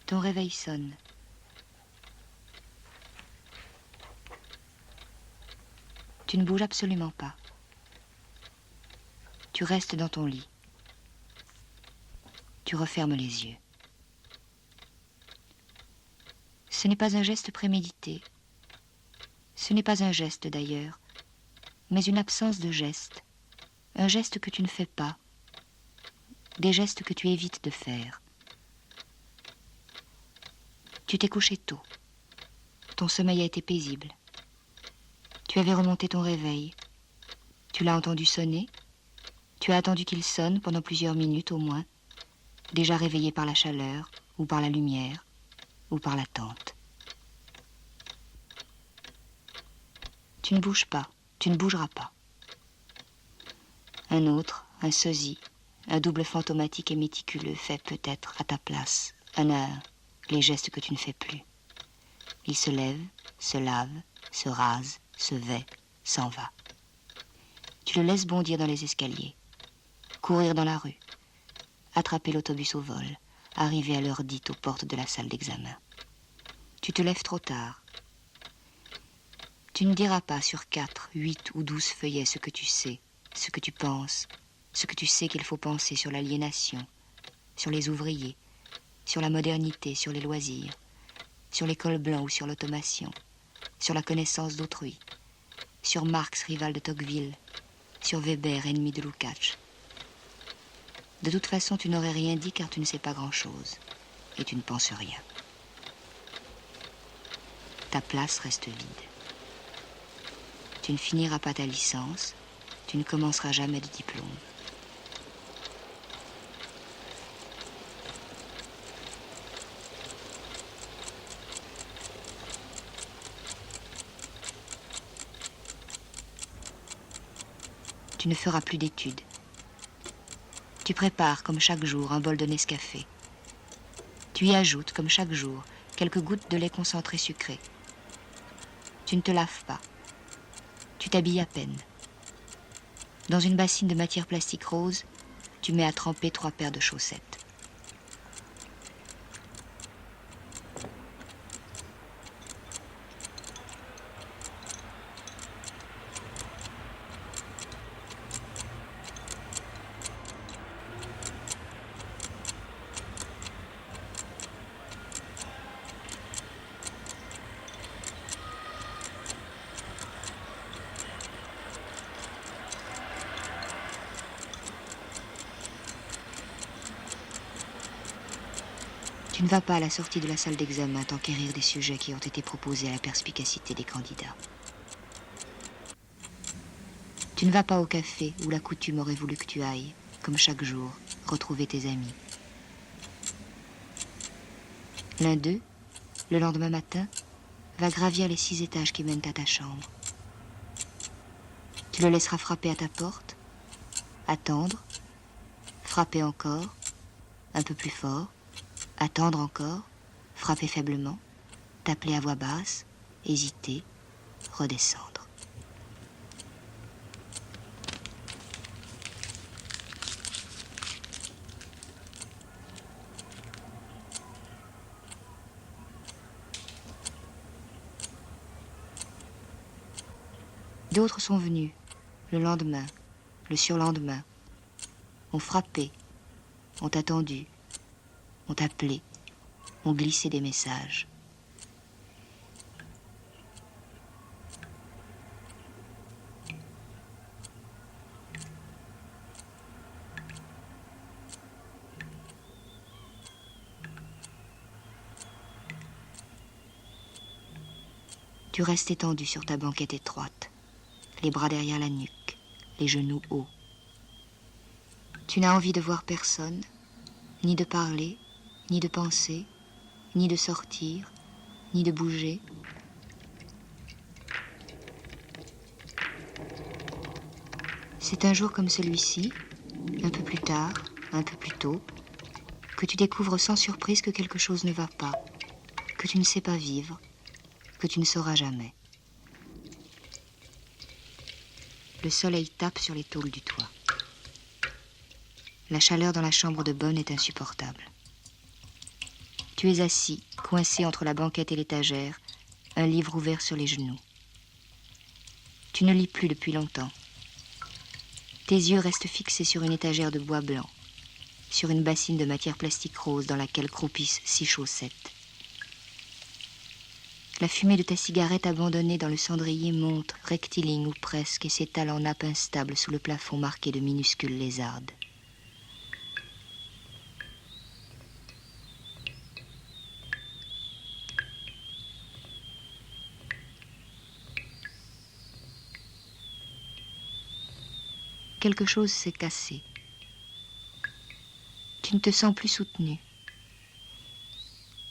Ton réveil sonne. Tu ne bouges absolument pas. Tu restes dans ton lit. Tu refermes les yeux. Ce n'est pas un geste prémédité. Ce n'est pas un geste d'ailleurs, mais une absence de geste. Un geste que tu ne fais pas. Des gestes que tu évites de faire. Tu t'es couché tôt. Ton sommeil a été paisible. Tu avais remonté ton réveil. Tu l'as entendu sonner. Tu as attendu qu'il sonne pendant plusieurs minutes au moins, déjà réveillé par la chaleur, ou par la lumière, ou par l'attente. Tu ne bouges pas, tu ne bougeras pas. Un autre, un sosie, un double fantomatique et méticuleux fait peut-être à ta place, un à un, les gestes que tu ne fais plus. Il se lève, se lave, se rase, se vêt, s'en va. Tu le laisses bondir dans les escaliers, courir dans la rue, attraper l'autobus au vol, arriver à l'heure dite aux portes de la salle d'examen. Tu te lèves trop tard. Tu ne diras pas sur 4, 8 ou 12 feuillets ce que tu sais, ce que tu penses, ce que tu sais qu'il faut penser sur l'aliénation, sur les ouvriers, sur la modernité, sur les loisirs, sur l'école blanc ou sur l'automation, sur la connaissance d'autrui, sur Marx, rival de Tocqueville, sur Weber, ennemi de Lukács. De toute façon, tu n'aurais rien dit car tu ne sais pas grand-chose et tu ne penses rien. Ta place reste vide. Tu ne finiras pas ta licence, tu ne commenceras jamais de diplôme. Tu ne feras plus d'études. Tu prépares, comme chaque jour, un bol de Nescafé. Tu y ajoutes, comme chaque jour, quelques gouttes de lait concentré sucré. Tu ne te laves pas. Tu t'habilles à peine. Dans une bassine de matière plastique rose, tu mets à tremper 3 paires de chaussettes. Tu ne vas pas à la sortie de la salle d'examen t'enquérir des sujets qui ont été proposés à la perspicacité des candidats. Tu ne vas pas au café où la coutume aurait voulu que tu ailles, comme chaque jour, retrouver tes amis. L'un d'eux, le lendemain matin, va gravir les 6 étages qui mènent à ta chambre. Tu le laisseras frapper à ta porte, attendre, frapper encore, un peu plus fort, attendre encore, frapper faiblement, t'appeler à voix basse, hésiter, redescendre. D'autres sont venus, le lendemain, le surlendemain, ont frappé, ont attendu, ont appelé, ont glissé des messages. Tu restes étendu sur ta banquette étroite, les bras derrière la nuque, les genoux hauts. Tu n'as envie de voir personne, ni de parler, ni de penser, ni de sortir, ni de bouger. C'est un jour comme celui-ci, un peu plus tard, un peu plus tôt, que tu découvres sans surprise que quelque chose ne va pas, que tu ne sais pas vivre, que tu ne sauras jamais. Le soleil tape sur les tôles du toit. La chaleur dans la chambre de bonne est insupportable. Tu es assis, coincé entre la banquette et l'étagère, un livre ouvert sur les genoux. Tu ne lis plus depuis longtemps. Tes yeux restent fixés sur une étagère de bois blanc, sur une bassine de matière plastique rose dans laquelle croupissent 6 chaussettes. La fumée de ta cigarette abandonnée dans le cendrier monte, rectiligne ou presque, et s'étale en nappe instable sous le plafond marqué de minuscules lézardes. Quelque chose s'est cassé. Tu ne te sens plus soutenu.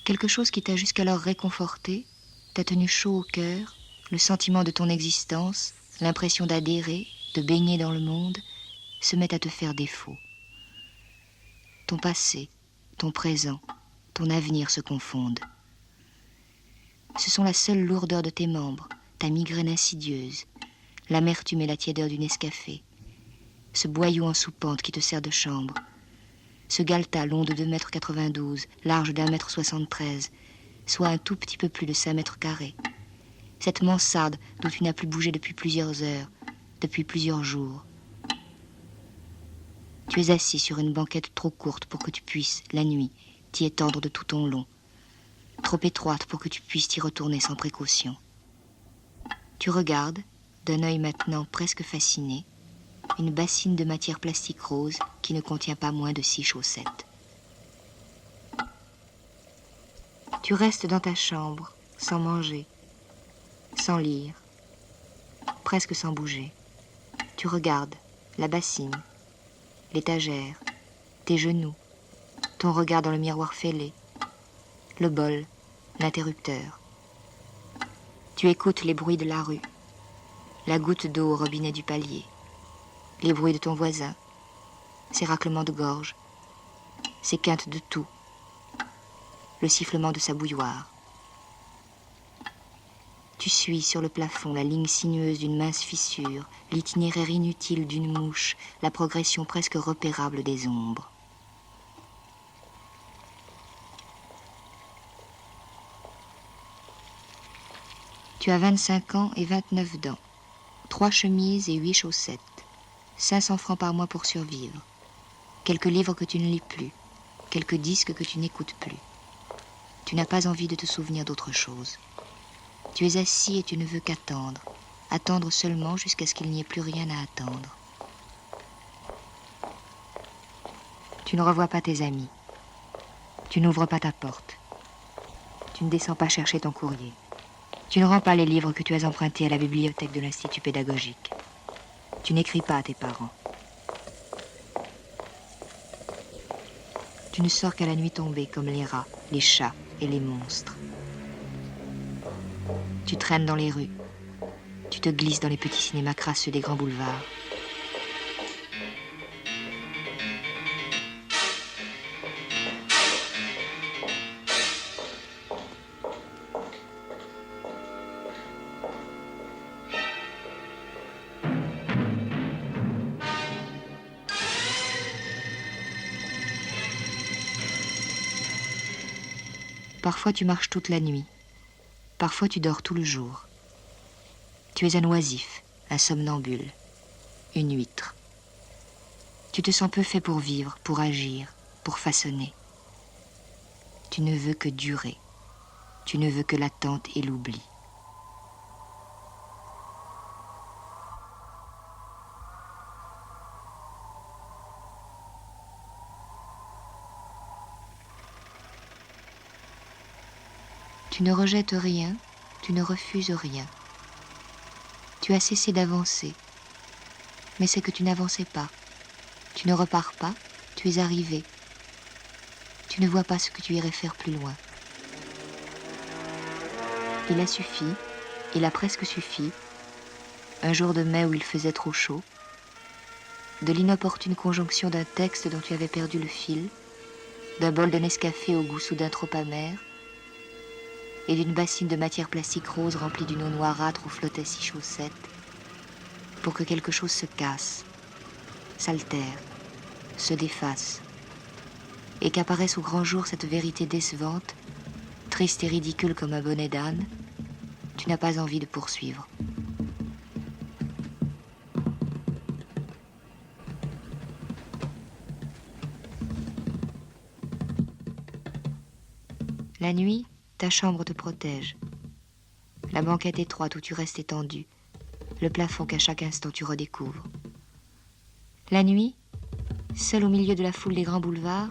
Quelque chose qui t'a jusqu'alors réconforté, t'a tenu chaud au cœur, le sentiment de ton existence, l'impression d'adhérer, de baigner dans le monde, se met à te faire défaut. Ton passé, ton présent, ton avenir se confondent. Ce sont la seule lourdeur de tes membres, ta migraine insidieuse, l'amertume et la tiédeur du Nescafé, ce boyau en soupente qui te sert de chambre, ce galetas long de 2,92 m, large d'1,73 m, soit un tout petit peu plus de 5 mètres carrés, cette mansarde d'où tu n'as plus bougé depuis plusieurs heures, depuis plusieurs jours. Tu es assis sur une banquette trop courte pour que tu puisses, la nuit, t'y étendre de tout ton long, trop étroite pour que tu puisses t'y retourner sans précaution. Tu regardes, d'un œil maintenant presque fasciné, une bassine de matière plastique rose qui ne contient pas moins de 6 chaussettes. Tu restes dans ta chambre, sans manger, sans lire, presque sans bouger. Tu regardes la bassine, l'étagère, tes genoux, ton regard dans le miroir fêlé, le bol, l'interrupteur. Tu écoutes les bruits de la rue, la goutte d'eau au robinet du palier, les bruits de ton voisin, ses raclements de gorge, ses quintes de toux, le sifflement de sa bouilloire. Tu suis sur le plafond la ligne sinueuse d'une mince fissure, l'itinéraire inutile d'une mouche, la progression presque repérable des ombres. Tu as 25 ans et 29 dents, 3 chemises et 8 chaussettes, 500 francs par mois pour survivre, quelques livres que tu ne lis plus, quelques disques que tu n'écoutes plus. Tu n'as pas envie de te souvenir d'autre chose. Tu es assis et tu ne veux qu'attendre, attendre seulement jusqu'à ce qu'il n'y ait plus rien à attendre. Tu ne revois pas tes amis. Tu n'ouvres pas ta porte. Tu ne descends pas chercher ton courrier. Tu ne rends pas les livres que tu as empruntés à la bibliothèque de l'Institut pédagogique. Tu n'écris pas à tes parents. Tu ne sors qu'à la nuit tombée comme les rats, les chats et les monstres. Tu traînes dans les rues. Tu te glisses dans les petits cinémas crasseux des grands boulevards. Parfois tu marches toute la nuit. Parfois tu dors tout le jour. Tu es un oisif, un somnambule, une huître. Tu te sens peu fait pour vivre, pour agir, pour façonner. Tu ne veux que durer. Tu ne veux que l'attente et l'oubli. Tu ne rejettes rien, tu ne refuses rien. Tu as cessé d'avancer, mais c'est que tu n'avançais pas. Tu ne repars pas, tu es arrivé. Tu ne vois pas ce que tu irais faire plus loin. Il a suffi, il a presque suffi, un jour de mai où il faisait trop chaud, de l'inopportune conjonction d'un texte dont tu avais perdu le fil, d'un bol de Nescafé au goût soudain trop amer, et d'une bassine de matière plastique rose remplie d'une eau noirâtre où flottaient 6 chaussettes, pour que quelque chose se casse, s'altère, se défasse, et qu'apparaisse au grand jour cette vérité décevante, triste et ridicule comme un bonnet d'âne, tu n'as pas envie de poursuivre. La nuit, ta chambre te protège. La banquette étroite où tu restes étendu, le plafond qu'à chaque instant tu redécouvres. La nuit, seul au milieu de la foule des grands boulevards,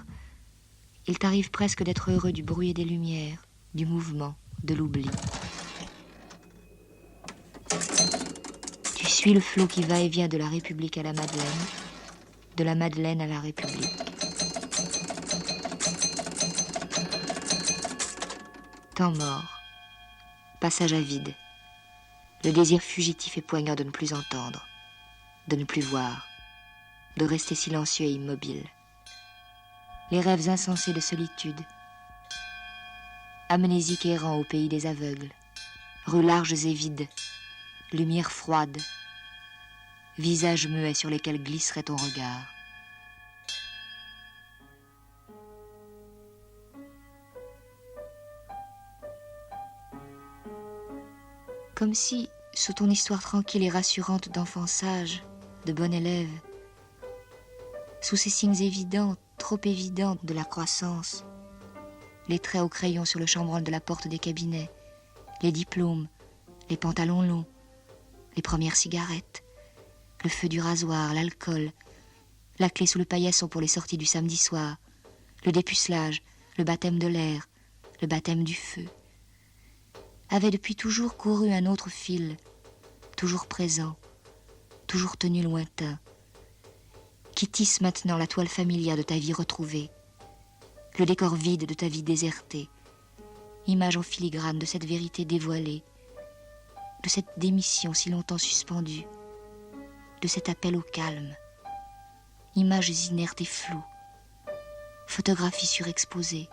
il t'arrive presque d'être heureux du bruit et des lumières, du mouvement, de l'oubli. Tu suis le flot qui va et vient de la République à la Madeleine, de la Madeleine à la République. Temps mort, passage à vide, le désir fugitif et poignant de ne plus entendre, de ne plus voir, de rester silencieux et immobile. Les rêves insensés de solitude, amnésique errant au pays des aveugles, rues larges et vides, lumière froide, visages muets sur lesquels glisserait ton regard. Comme si, sous ton histoire tranquille et rassurante d'enfant sage, de bon élève, sous ces signes évidents, trop évidents de la croissance, les traits au crayon sur le chambranle de la porte des cabinets, les diplômes, les pantalons longs, les premières cigarettes, le feu du rasoir, l'alcool, la clé sous le paillasson pour les sorties du samedi soir, le dépucelage, le baptême de l'air, le baptême du feu, avait depuis toujours couru un autre fil, toujours présent, toujours tenu lointain, qui tisse maintenant la toile familière de ta vie retrouvée, le décor vide de ta vie désertée, image en filigrane de cette vérité dévoilée, de cette démission si longtemps suspendue, de cet appel au calme, images inertes et floues, photographies surexposées,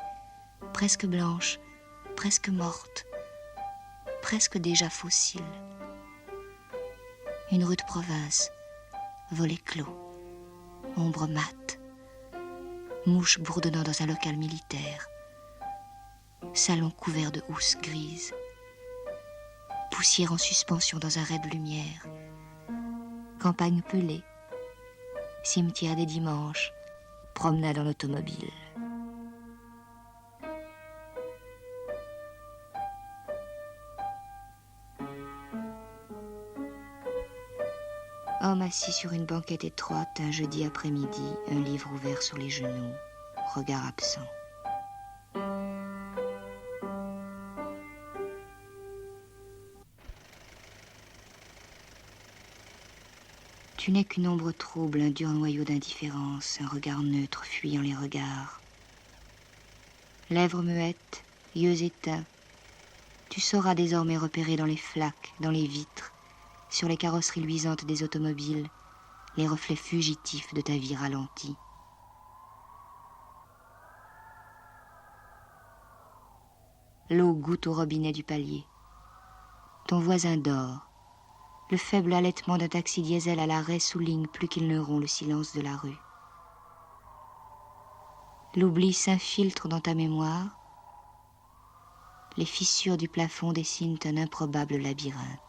presque blanches, presque mortes, presque déjà fossiles. Une rue de province, volet clos, ombre mate, mouche bourdonnant dans un local militaire, salon couvert de housses grises, poussière en suspension dans un ray de lumière, campagne pelée, cimetière des dimanches, promenade en automobile. Homme assis sur une banquette étroite, un jeudi après-midi, un livre ouvert sur les genoux, regard absent. Tu n'es qu'une ombre trouble, un dur noyau d'indifférence, un regard neutre fuyant les regards. Lèvres muettes, yeux éteints, tu sauras désormais repérer dans les flaques, dans les vitres, sur les carrosseries luisantes des automobiles, les reflets fugitifs de ta vie ralentie. L'eau goutte au robinet du palier. Ton voisin dort. Le faible halètement d'un taxi diesel à l'arrêt souligne plus qu'il ne rompt le silence de la rue. L'oubli s'infiltre dans ta mémoire. Les fissures du plafond dessinent un improbable labyrinthe.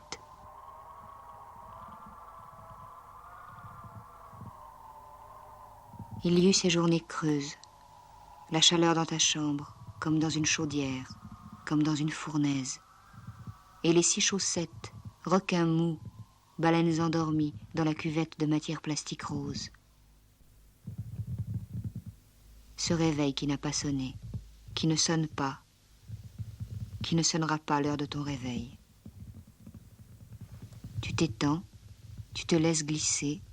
Il y eut ces journées creuses, la chaleur dans ta chambre, comme dans une chaudière, comme dans une fournaise, et les 6 chaussettes, requins mous, baleines endormies dans la cuvette de matière plastique rose. Ce réveil qui n'a pas sonné, qui ne sonne pas, qui ne sonnera pas l'heure de ton réveil. Tu t'étends, tu te laisses glisser,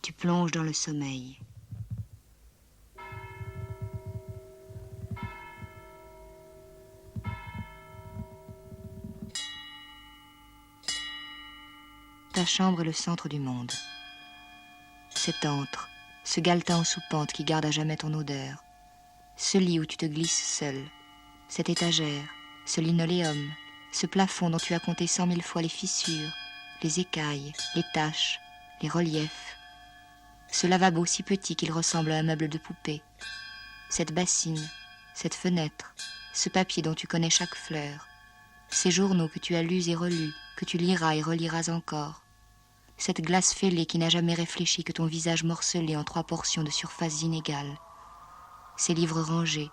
tu plonges dans le sommeil. Ta chambre est le centre du monde. Cet antre, ce galetas en soupente qui garde à jamais ton odeur, ce lit où tu te glisses seul, cette étagère, ce linoléum, ce plafond dont tu as compté 100 000 fois les fissures, les écailles, les taches, les reliefs, ce lavabo si petit qu'il ressemble à un meuble de poupée, cette bassine, cette fenêtre, ce papier dont tu connais chaque fleur, ces journaux que tu as lus et relus, que tu liras et reliras encore, cette glace fêlée qui n'a jamais réfléchi que ton visage morcelé en 3 portions de surfaces inégales, ces livres rangés.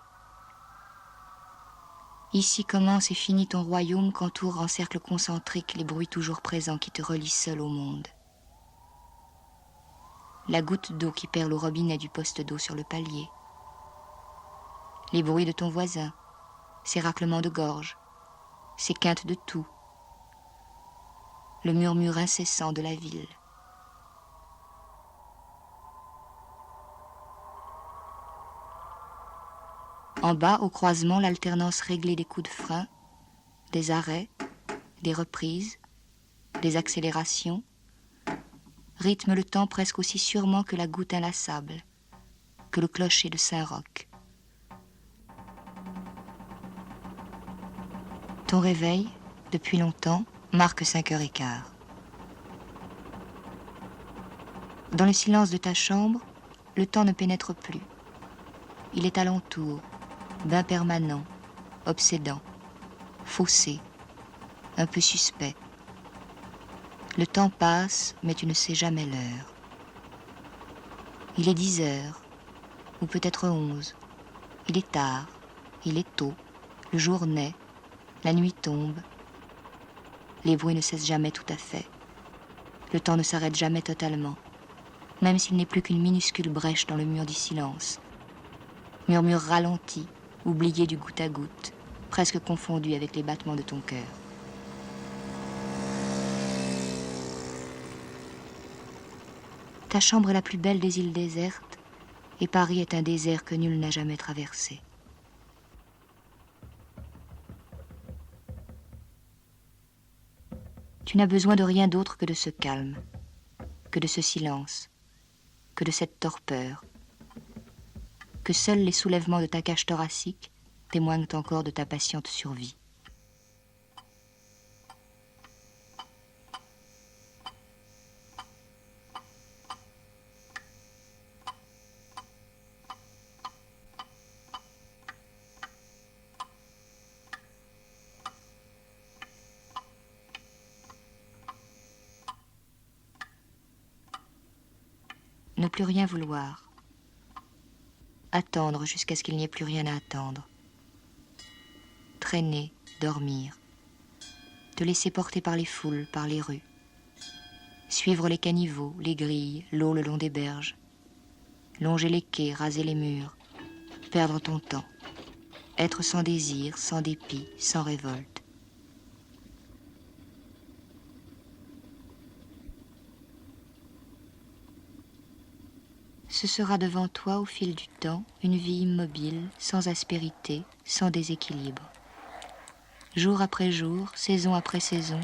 Ici commence et finit ton royaume qu'entourent en cercle concentrique les bruits toujours présents qui te relient seul au monde. La goutte d'eau qui perle au robinet du poste d'eau sur le palier, les bruits de ton voisin, ses raclements de gorge, ses quintes de toux, le murmure incessant de la ville. En bas, au croisement, l'alternance réglée des coups de frein, des arrêts, des reprises, des accélérations, rythment le temps presque aussi sûrement que la goutte inlassable, que le clocher de Saint-Roch. Ton réveil, depuis longtemps, marque 5h15. Dans le silence de ta chambre, le temps ne pénètre plus. Il est alentour, bain permanent, obsédant, faussé, un peu suspect. Le temps passe, mais tu ne sais jamais l'heure. Il est 10h, ou peut-être 11. Il est tard, il est tôt, le jour naît, la nuit tombe. Les bruits ne cessent jamais tout à fait. Le temps ne s'arrête jamais totalement, même s'il n'est plus qu'une minuscule brèche dans le mur du silence. Murmure ralenti, oublié du goutte à goutte, presque confondu avec les battements de ton cœur. Ta chambre est la plus belle des îles désertes, et Paris est un désert que nul n'a jamais traversé. Tu n'as besoin de rien d'autre que de ce calme, que de ce silence, que de cette torpeur, que seuls les soulèvements de ta cage thoracique témoignent encore de ta patiente survie. Ne plus rien vouloir. Attendre jusqu'à ce qu'il n'y ait plus rien à attendre. Traîner, dormir. Te laisser porter par les foules, par les rues. Suivre les caniveaux, les grilles, l'eau le long des berges. Longer les quais, raser les murs. Perdre ton temps. Être sans désir, sans dépit, sans révolte. Ce sera devant toi, au fil du temps, une vie immobile, sans aspérité, sans déséquilibre. Jour après jour, saison après saison,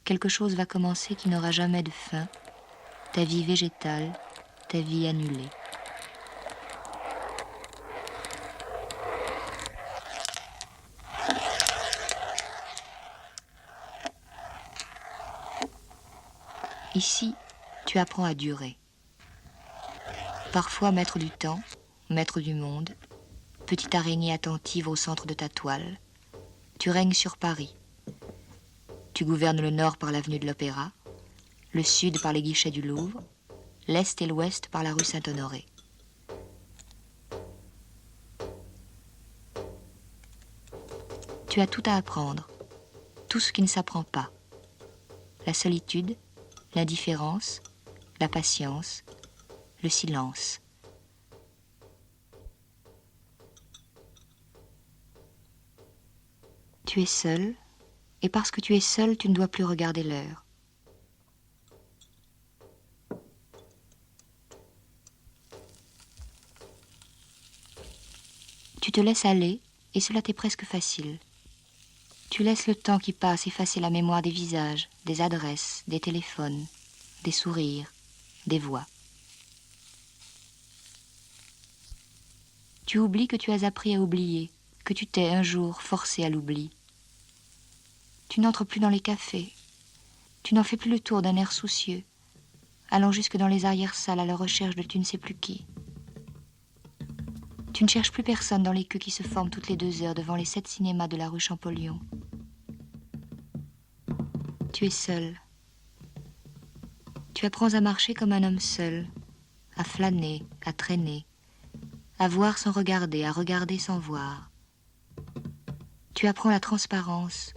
quelque chose va commencer qui n'aura jamais de fin, ta vie végétale, ta vie annulée. Ici, tu apprends à durer. Parfois maître du temps, maître du monde, petite araignée attentive au centre de ta toile, tu règnes sur Paris. Tu gouvernes le nord par l'avenue de l'Opéra, le sud par les guichets du Louvre, l'est et l'ouest par la rue Saint-Honoré. Tu as tout à apprendre, tout ce qui ne s'apprend pas. La solitude, l'indifférence, la patience, le silence. Tu es seul, et parce que tu es seul, tu ne dois plus regarder l'heure. Tu te laisses aller, et cela t'est presque facile. Tu laisses le temps qui passe effacer la mémoire des visages, des adresses, des téléphones, des sourires, des voix. Tu oublies que tu as appris à oublier, que tu t'es un jour forcé à l'oubli. Tu n'entres plus dans les cafés. Tu n'en fais plus le tour d'un air soucieux, allant jusque dans les arrière-salles à la recherche de tu ne sais plus qui. Tu ne cherches plus personne dans les queues qui se forment toutes les 2 heures devant les 7 cinémas de la rue Champollion. Tu es seul. Tu apprends à marcher comme un homme seul, à flâner, à traîner, à voir sans regarder, à regarder sans voir. Tu apprends la transparence,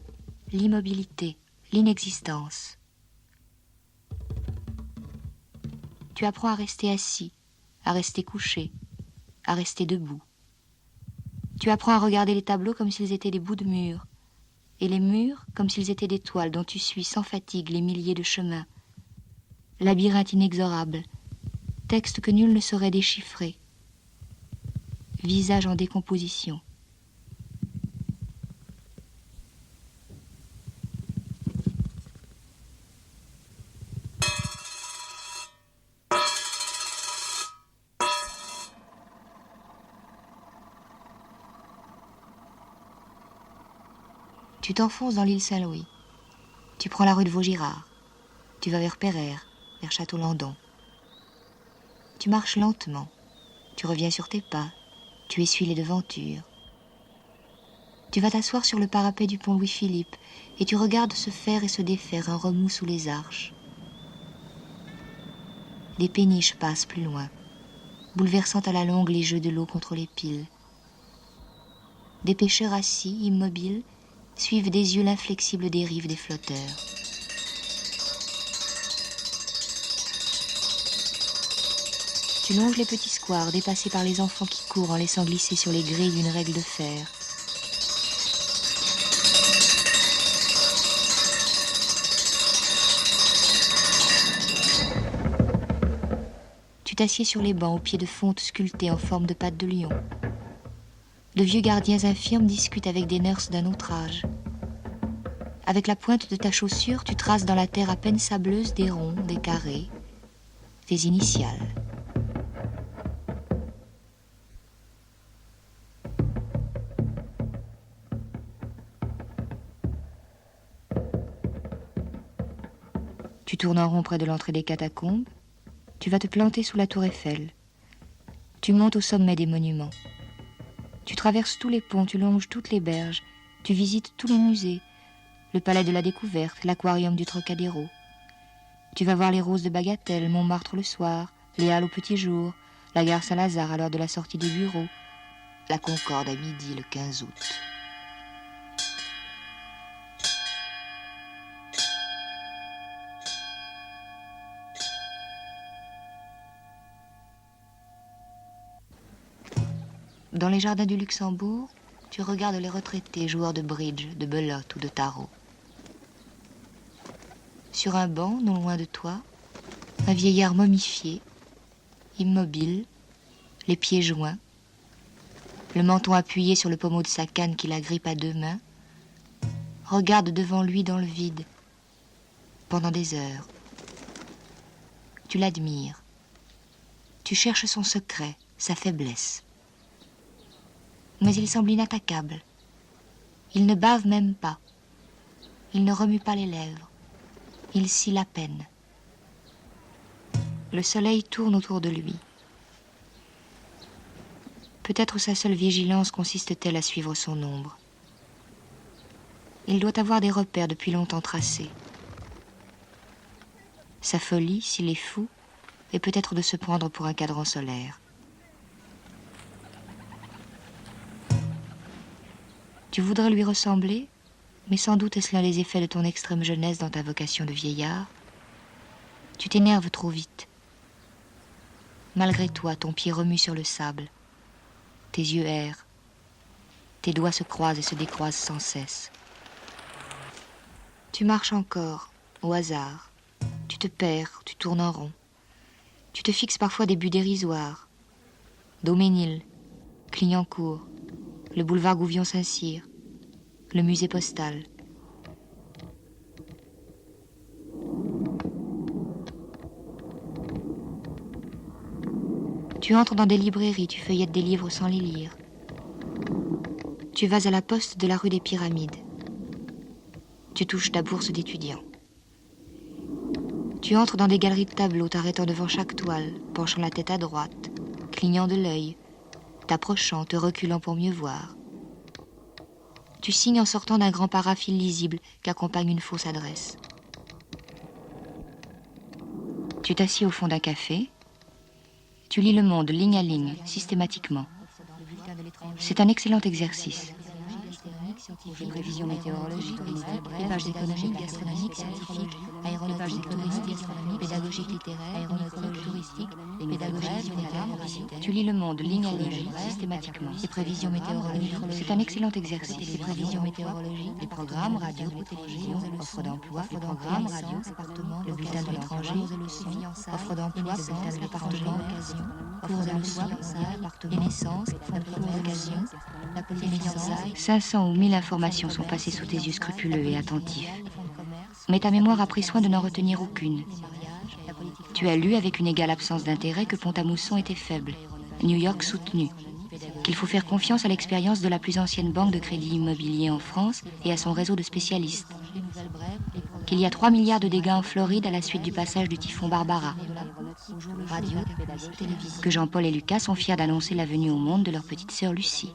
l'immobilité, l'inexistence. Tu apprends à rester assis, à rester couché, à rester debout. Tu apprends à regarder les tableaux comme s'ils étaient des bouts de mur, et les murs comme s'ils étaient des toiles dont tu suis sans fatigue les milliers de chemins. Labyrinthe inexorable, texte que nul ne saurait déchiffrer, visage en décomposition. Tu t'enfonces dans l'île Saint-Louis. Tu prends la rue de Vaugirard. Tu vas vers Pereire, vers Château-Landon. Tu marches lentement. Tu reviens sur tes pas. Tu essuies les devantures. Tu vas t'asseoir sur le parapet du pont Louis-Philippe et tu regardes se faire et se défaire un remous sous les arches. Des péniches passent plus loin, bouleversant à la longue les jeux de l'eau contre les piles. Des pêcheurs assis, immobiles, suivent des yeux l'inflexible dérive des flotteurs. Tu longes les petits squares dépassés par les enfants qui courent en laissant glisser sur les grilles une règle de fer. Tu t'assieds sur les bancs aux pieds de fonte sculptés en forme de pattes de lion. De vieux gardiens infirmes discutent avec des nurses d'un autre âge. Avec la pointe de ta chaussure, tu traces dans la terre à peine sableuse des ronds, des carrés, des initiales. Tu tournes en rond près de l'entrée des catacombes. Tu vas te planter sous la tour Eiffel. Tu montes au sommet des monuments. Tu traverses tous les ponts, tu longes toutes les berges. Tu visites tous les musées. Le palais de la Découverte, l'aquarium du Trocadéro. Tu vas voir les roses de Bagatelle, Montmartre le soir, les Halles au petit jour, la gare Saint-Lazare à l'heure de la sortie des bureaux, la Concorde à midi le 15 août. Dans les jardins du Luxembourg, tu regardes les retraités joueurs de bridge, de belote ou de tarot. Sur un banc, non loin de toi, un vieillard momifié, immobile, les pieds joints, le menton appuyé sur le pommeau de sa canne qu'il agrippe à deux mains, regarde devant lui dans le vide, pendant des heures. Tu l'admires. Tu cherches son secret, sa faiblesse. Mais il semble inattaquable. Il ne bave même pas. Il ne remue pas les lèvres. Il scie à peine. Le soleil tourne autour de lui. Peut-être sa seule vigilance consiste-t-elle à suivre son ombre. Il doit avoir des repères depuis longtemps tracés. Sa folie, s'il est fou, est peut-être de se prendre pour un cadran solaire. Tu voudrais lui ressembler, mais sans doute est-ce l'un des effets de ton extrême jeunesse dans ta vocation de vieillard. Tu t'énerves trop vite. Malgré toi, ton pied remue sur le sable. Tes yeux errent. Tes doigts se croisent et se décroisent sans cesse. Tu marches encore, au hasard. Tu te perds, tu tournes en rond. Tu te fixes parfois des buts dérisoires. Daumesnil, Clignancourt, le boulevard Gouvion-Saint-Cyr, le musée postal. Tu entres dans des librairies, tu feuillettes des livres sans les lire. Tu vas à la poste de la rue des Pyramides. Tu touches ta bourse d'étudiant. Tu entres dans des galeries de tableaux, t'arrêtant devant chaque toile, penchant la tête à droite, clignant de l'œil, t'approchant, te reculant pour mieux voir. Tu signes en sortant d'un grand paraphe illisible qu'accompagne une fausse adresse. Tu t'assieds au fond d'un café. Tu lis Le Monde ligne à ligne, systématiquement. C'est un excellent exercice. Les prévisions météorologiques, les pages économiques, gastronomiques, scientifiques, aéronautique, touristique, pédagogique, littéraire, aéronautique, touristique, les pédagogiques, tu lis Le Monde ligne à ligne, systématiquement. Les prévisions météorologiques, c'est un excellent exercice. Les prévisions météorologiques, les programmes radio, télévision, offre d'emploi, les programmes radio, département, le bulletin de l'étranger, offre d'emploi, bulletin de l'appartement, cours d'emploi, les naissances, cours d'occasion, la police, 500 ou 1000 informations sont passées sous tes yeux scrupuleux et attentifs. Mais ta mémoire a pris soin de n'en retenir aucune. Tu as lu avec une égale absence d'intérêt que Pont-à-Mousson était faible, New York soutenu. qu'il faut faire confiance à l'expérience de la plus ancienne banque de crédit immobilier en France et à son réseau de spécialistes, qu'il y a 3 milliards de dégâts en Floride à la suite du passage du typhon Barbara, radio, que Jean-Paul et Lucas sont fiers d'annoncer la venue au monde de leur petite sœur Lucie.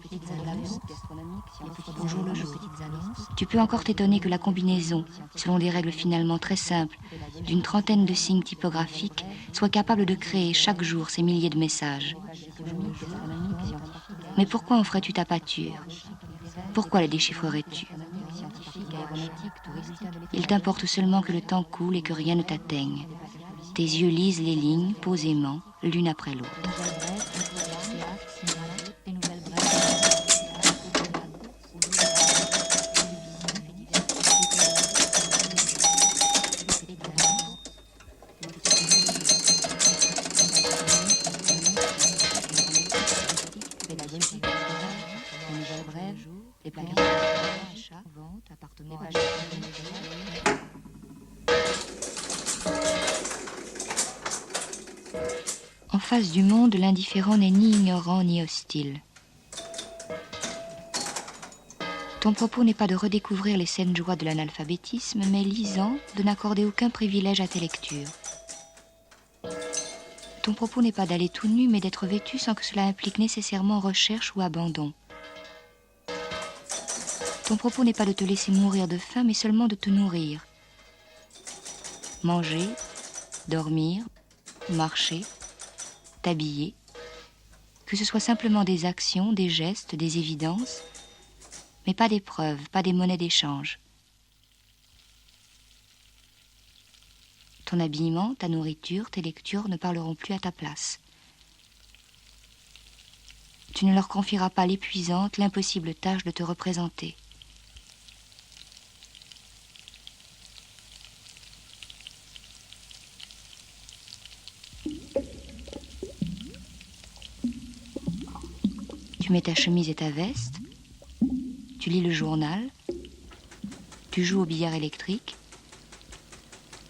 Tu peux encore t'étonner que la combinaison, selon des règles finalement très simples, d'une trentaine de signes typographiques, soit capable de créer chaque jour ces milliers de messages. Mais pourquoi en ferais-tu ta pâture? Pourquoi les déchiffrerais-tu? Il t'importe seulement que le temps coule et que rien ne t'atteigne. Tes yeux lisent les lignes posément, l'une après l'autre. En face du monde, l'indifférent n'est ni ignorant ni hostile. Ton propos n'est pas de redécouvrir les saines joies de l'analphabétisme, mais lisant, de n'accorder aucun privilège à tes lectures. Ton propos n'est pas d'aller tout nu, mais d'être vêtu sans que cela implique nécessairement recherche ou abandon. Ton propos n'est pas de te laisser mourir de faim, mais seulement de te nourrir. Manger, dormir, marcher, t'habiller, que ce soit simplement des actions, des gestes, des évidences, mais pas des preuves, pas des monnaies d'échange. Ton habillement, ta nourriture, tes lectures ne parleront plus à ta place. Tu ne leur confieras pas l'épuisante, l'impossible tâche de te représenter. Tu mets ta chemise et ta veste, tu lis le journal, tu joues au billard électrique,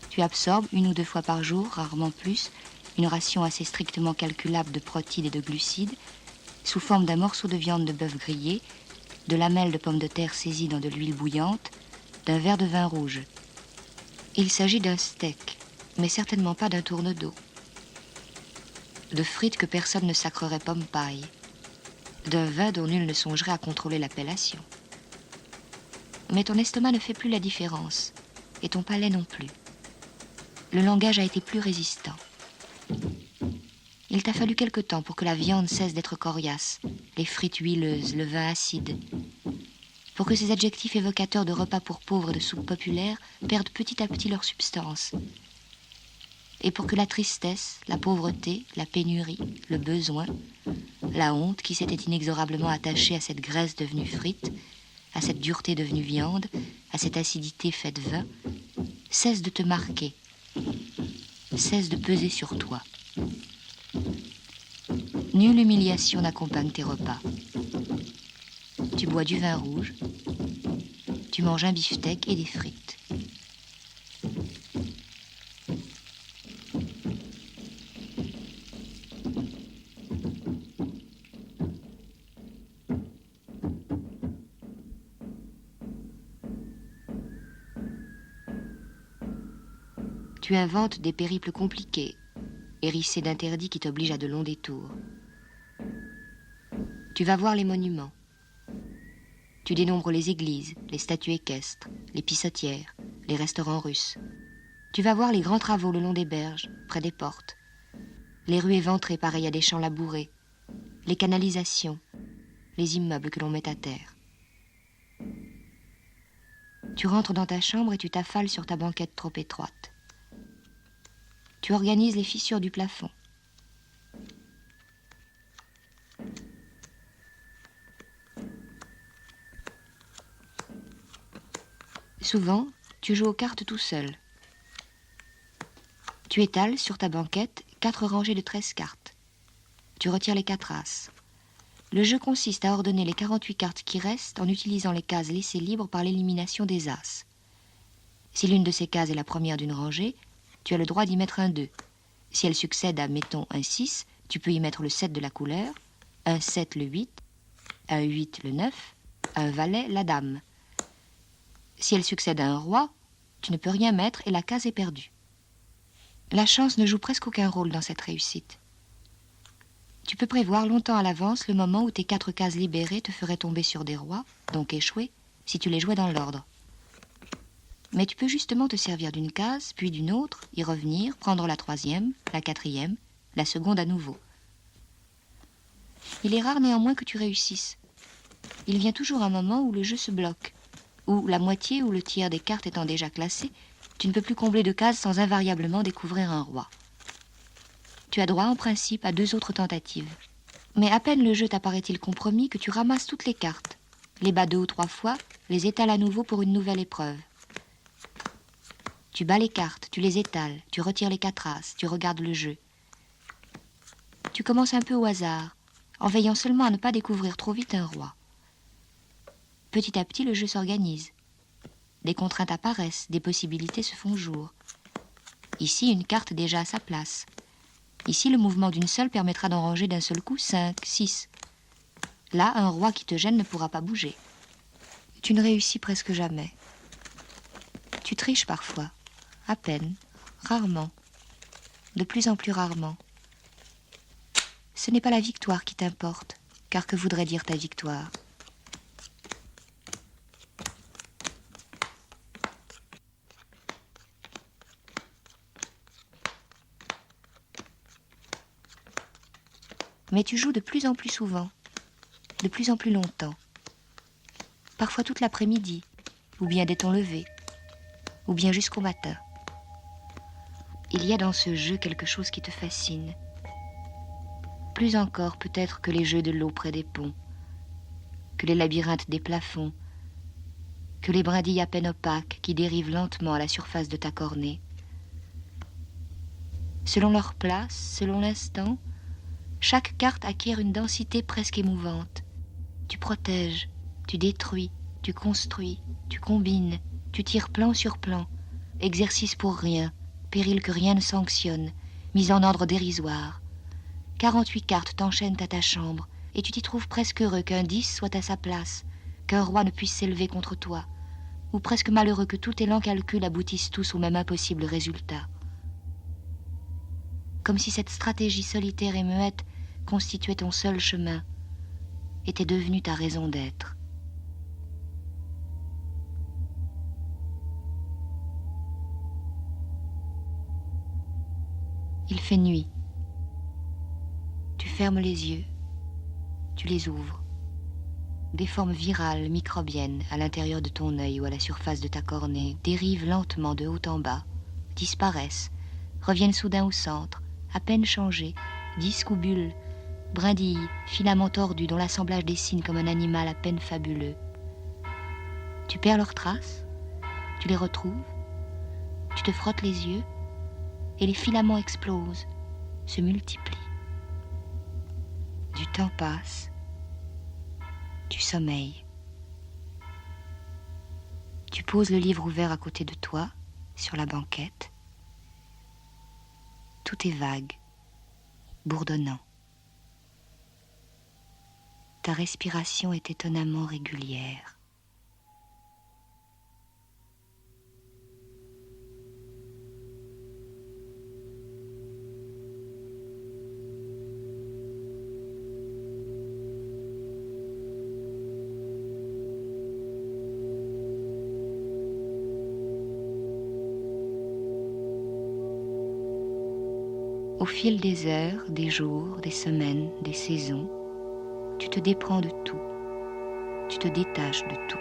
tu absorbes 1 ou 2 fois par jour, rarement plus, une ration assez strictement calculable de protides et de glucides, sous forme d'un morceau de viande de bœuf grillé, de lamelles de pommes de terre saisies dans de l'huile bouillante, d'un verre de vin rouge. Il s'agit d'un steak, mais certainement pas d'un tourne d'eau. De frites que personne ne sacrerait pomme paille. D'un vin dont nul ne songerait à contrôler l'appellation. Mais ton estomac ne fait plus la différence, et ton palais non plus. Le langage a été plus résistant. Il t'a fallu quelque temps pour que la viande cesse d'être coriace, les frites huileuses, le vin acide, pour que ces adjectifs évocateurs de repas pour pauvres et de soupe populaire perdent petit à petit leur substance, et pour que la tristesse, la pauvreté, la pénurie, le besoin, la honte qui s'était inexorablement attachée à cette graisse devenue frite, à cette dureté devenue viande, à cette acidité faite vin, cesse de te marquer, cesse de peser sur toi. Nulle humiliation n'accompagne tes repas. Tu bois du vin rouge, tu manges un beefsteak et des frites. Tu inventes des périples compliqués, hérissés d'interdits qui t'obligent à de longs détours. Tu vas voir les monuments. Tu dénombres les églises, les statues équestres, les pissotières, les restaurants russes. Tu vas voir les grands travaux le long des berges, près des portes. Les rues éventrées pareilles à des champs labourés. Les canalisations, les immeubles que l'on met à terre. Tu rentres dans ta chambre et tu t'affales sur ta banquette trop étroite. Tu organises les fissures du plafond. Souvent, tu joues aux cartes tout seul. Tu étales sur ta banquette 4 rangées de 13 cartes. Tu retires les 4 as. Le jeu consiste à ordonner les 48 cartes qui restent en utilisant les cases laissées libres par l'élimination des as. Si l'une de ces cases est la première d'une rangée, tu as le droit d'y mettre un 2. Si elle succède à, mettons, un 6, tu peux y mettre le 7 de la couleur, un 7 le 8, un 8 le 9, un valet la dame. Si elle succède à un roi, tu ne peux rien mettre et la case est perdue. La chance ne joue presque aucun rôle dans cette réussite. Tu peux prévoir longtemps à l'avance le moment où tes 4 cases libérées te feraient tomber sur des rois, donc échouer, si tu les jouais dans l'ordre. Mais tu peux justement te servir d'une case, puis d'une autre, y revenir, prendre la 3e, la 4e, la seconde à nouveau. Il est rare néanmoins que tu réussisses. Il vient toujours un moment où le jeu se bloque, où la moitié ou le tiers des cartes étant déjà classées, tu ne peux plus combler de cases sans invariablement découvrir un roi. Tu as droit en principe à 2 autres tentatives. Mais à peine le jeu t'apparaît-il compromis que tu ramasses toutes les cartes, les bats 2 ou 3 fois, les étales à nouveau pour une nouvelle épreuve. Tu bats les cartes, tu les étales, tu retires les 4 as, tu regardes le jeu. Tu commences un peu au hasard, en veillant seulement à ne pas découvrir trop vite un roi. Petit à petit, le jeu s'organise. Des contraintes apparaissent, des possibilités se font jour. Ici, une carte déjà à sa place. Ici, le mouvement d'une seule permettra d'en ranger d'un seul coup 5, 6. Là, un roi qui te gêne ne pourra pas bouger. Tu ne réussis presque jamais. Tu triches parfois, à peine, rarement, de plus en plus rarement. Ce n'est pas la victoire qui t'importe, car que voudrait dire ta victoire ? Mais tu joues de plus en plus souvent, de plus en plus longtemps. Parfois toute l'après-midi, ou bien dès ton lever, ou bien jusqu'au matin. Il y a dans ce jeu quelque chose qui te fascine. Plus encore peut-être que les jeux de l'eau près des ponts, que les labyrinthes des plafonds, que les brindilles à peine opaques qui dérivent lentement à la surface de ta cornée. Selon leur place, selon l'instant, chaque carte acquiert une densité presque émouvante. Tu protèges, tu détruis, tu construis, tu combines, tu tires plan sur plan, exercice pour rien, péril que rien ne sanctionne, mise en ordre dérisoire. 48 cartes t'enchaînent à ta chambre, et tu t'y trouves presque heureux qu'un 10 soit à sa place, qu'un roi ne puisse s'élever contre toi, ou presque malheureux que tous tes lents calculs aboutissent tous au même impossible résultat. Comme si cette stratégie solitaire et muette constituait ton seul chemin, était devenue ta raison d'être. Il fait nuit. Tu fermes les yeux, tu les ouvres. Des formes virales, microbiennes, à l'intérieur de ton œil ou à la surface de ta cornée, dérivent lentement de haut en bas, disparaissent, reviennent soudain au centre, à peine changées, disques ou bulles, brindilles, filaments tordus dont l'assemblage dessine comme un animal à peine fabuleux. Tu perds leurs traces, tu les retrouves, tu te frottes les yeux, et les filaments explosent, se multiplient. Du temps passe, tu sommeilles. Tu poses le livre ouvert à côté de toi, sur la banquette. Tout est vague, bourdonnant. Ta respiration est étonnamment régulière. Au fil des heures, des jours, des semaines, des saisons, tu te déprends de tout, tu te détaches de tout.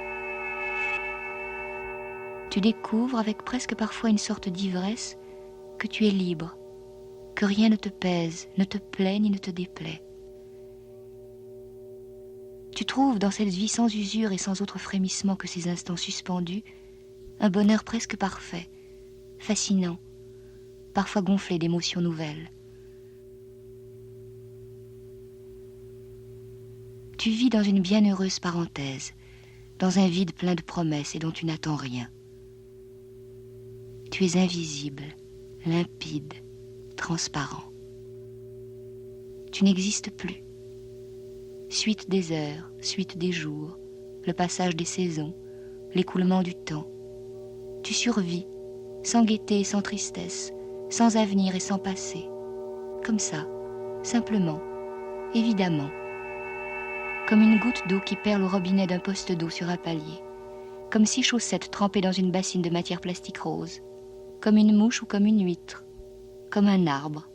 Tu découvres, avec presque parfois une sorte d'ivresse, que tu es libre, que rien ne te pèse, ne te plaît ni ne te déplaît. Tu trouves dans cette vie sans usure et sans autre frémissement que ces instants suspendus, un bonheur presque parfait, fascinant, parfois gonflé d'émotions nouvelles. Tu vis dans une bienheureuse parenthèse, dans un vide plein de promesses et dont tu n'attends rien. Tu es invisible, limpide, transparent. Tu n'existes plus. suite des heures, suite des jours, le passage des saisons, l'écoulement du temps. Tu survis, sans gaieté et sans tristesse, sans avenir et sans passé. Comme ça, simplement, évidemment. Comme une goutte d'eau qui perle au robinet d'un poste d'eau sur un palier. Comme 6 chaussettes trempées dans une bassine de matière plastique rose. Comme une mouche ou comme une huître. Comme un arbre.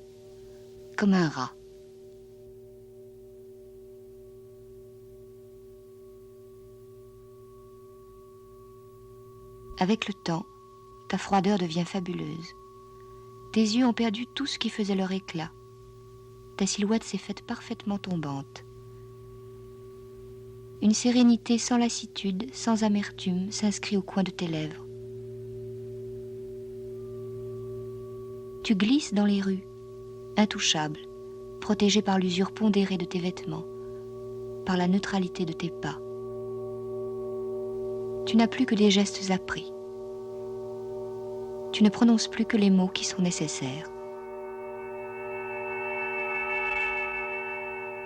Comme un rat. Avec le temps, ta froideur devient fabuleuse. Tes yeux ont perdu tout ce qui faisait leur éclat. Ta silhouette s'est faite parfaitement tombante. Une sérénité sans lassitude, sans amertume, s'inscrit au coin de tes lèvres. Tu glisses dans les rues, intouchable, protégé par l'usure pondérée de tes vêtements, par la neutralité de tes pas. Tu n'as plus que des gestes appris. Tu ne prononces plus que les mots qui sont nécessaires.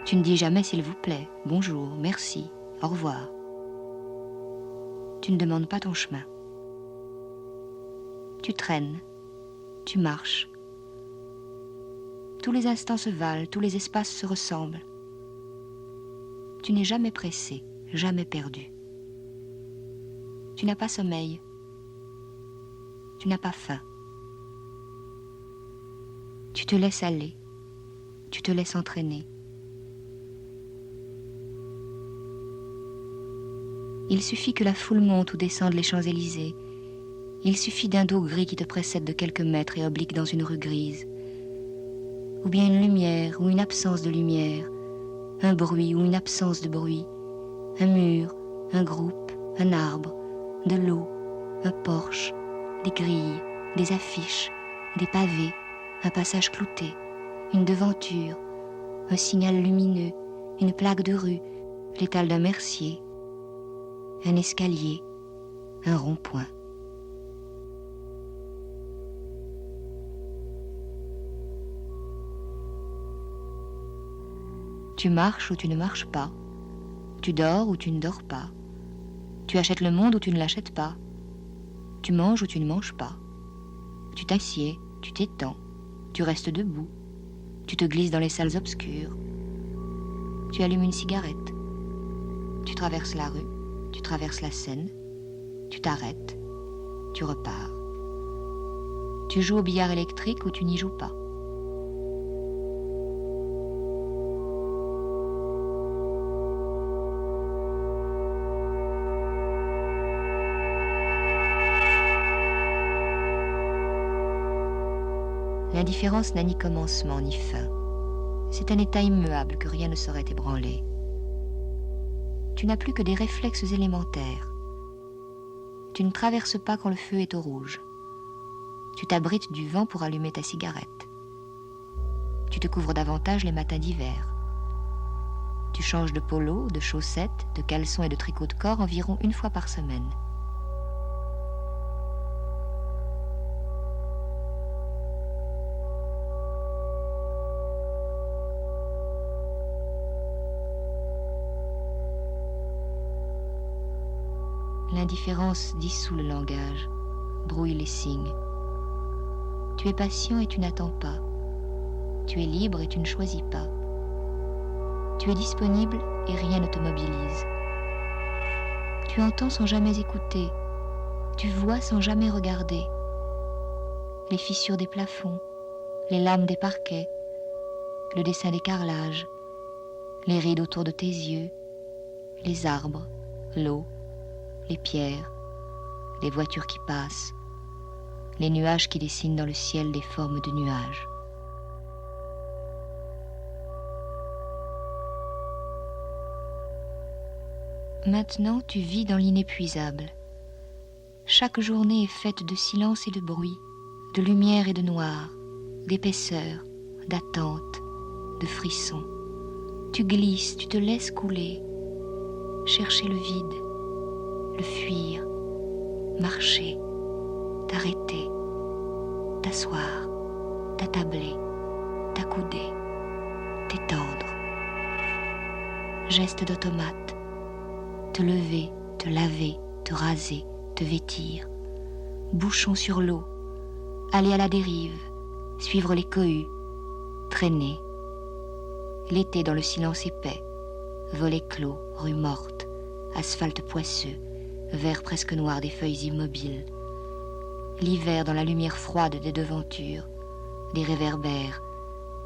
Tu ne dis jamais s'il vous plaît, bonjour, merci, au revoir. Tu ne demandes pas ton chemin. Tu traînes, tu marches. Tous les instants se valent, tous les espaces se ressemblent. Tu n'es jamais pressé, jamais perdu. Tu n'as pas sommeil. Tu n'as pas faim. Tu te laisses aller. Tu te laisses entraîner. Il suffit que la foule monte ou descende les Champs-Élysées. Il suffit d'un dos gris qui te précède de quelques mètres et oblique dans une rue grise. Ou bien une lumière ou une absence de lumière, un bruit ou une absence de bruit, un mur, un groupe, un arbre, de l'eau, un porche, des grilles, des affiches, des pavés, un passage clouté, une devanture, un signal lumineux, une plaque de rue, l'étal d'un mercier, un escalier, un rond-point. Tu marches ou tu ne marches pas. Tu dors ou tu ne dors pas. Tu achètes le monde ou tu ne l'achètes pas. Tu manges ou tu ne manges pas. Tu t'assieds, tu t'étends, tu restes debout. Tu te glisses dans les salles obscures. Tu allumes une cigarette. Tu traverses la rue, tu traverses la Seine. Tu t'arrêtes, tu repars. Tu joues au billard électrique ou tu n'y joues pas. L'indifférence n'a ni commencement ni fin. C'est un état immuable que rien ne saurait ébranler. Tu n'as plus que des réflexes élémentaires. Tu ne traverses pas quand le feu est au rouge. Tu t'abrites du vent pour allumer ta cigarette. Tu te couvres davantage les matins d'hiver. Tu changes de polo, de chaussettes, de caleçons et de tricot de corps environ 1 fois par semaine. L'indifférence dissout le langage, brouille les signes. Tu es patient et tu n'attends pas. Tu es libre et tu ne choisis pas. Tu es disponible et rien ne te mobilise. Tu entends sans jamais écouter. Tu vois sans jamais regarder. Les fissures des plafonds, les lames des parquets, le dessin des carrelages, les rides autour de tes yeux, les arbres, l'eau, les pierres, les voitures qui passent, les nuages qui dessinent dans le ciel des formes de nuages. Maintenant, tu vis dans l'inépuisable. Chaque journée est faite de silence et de bruit, de lumière et de noir, d'épaisseur, d'attente, de frissons. Tu glisses, tu te laisses couler, chercher le vide, le fuir, marcher, t'arrêter, t'asseoir, t'attabler, t'accouder, t'étendre. Geste d'automate. Te lever, te laver, te raser, te vêtir. Bouchon sur l'eau. Aller à la dérive. Suivre les cohues. Traîner. L'été dans le silence épais. Volets clos, rues mortes. Asphalte poisseux. Vert presque noir des feuilles immobiles. L'hiver dans la lumière froide des devantures. Des réverbères.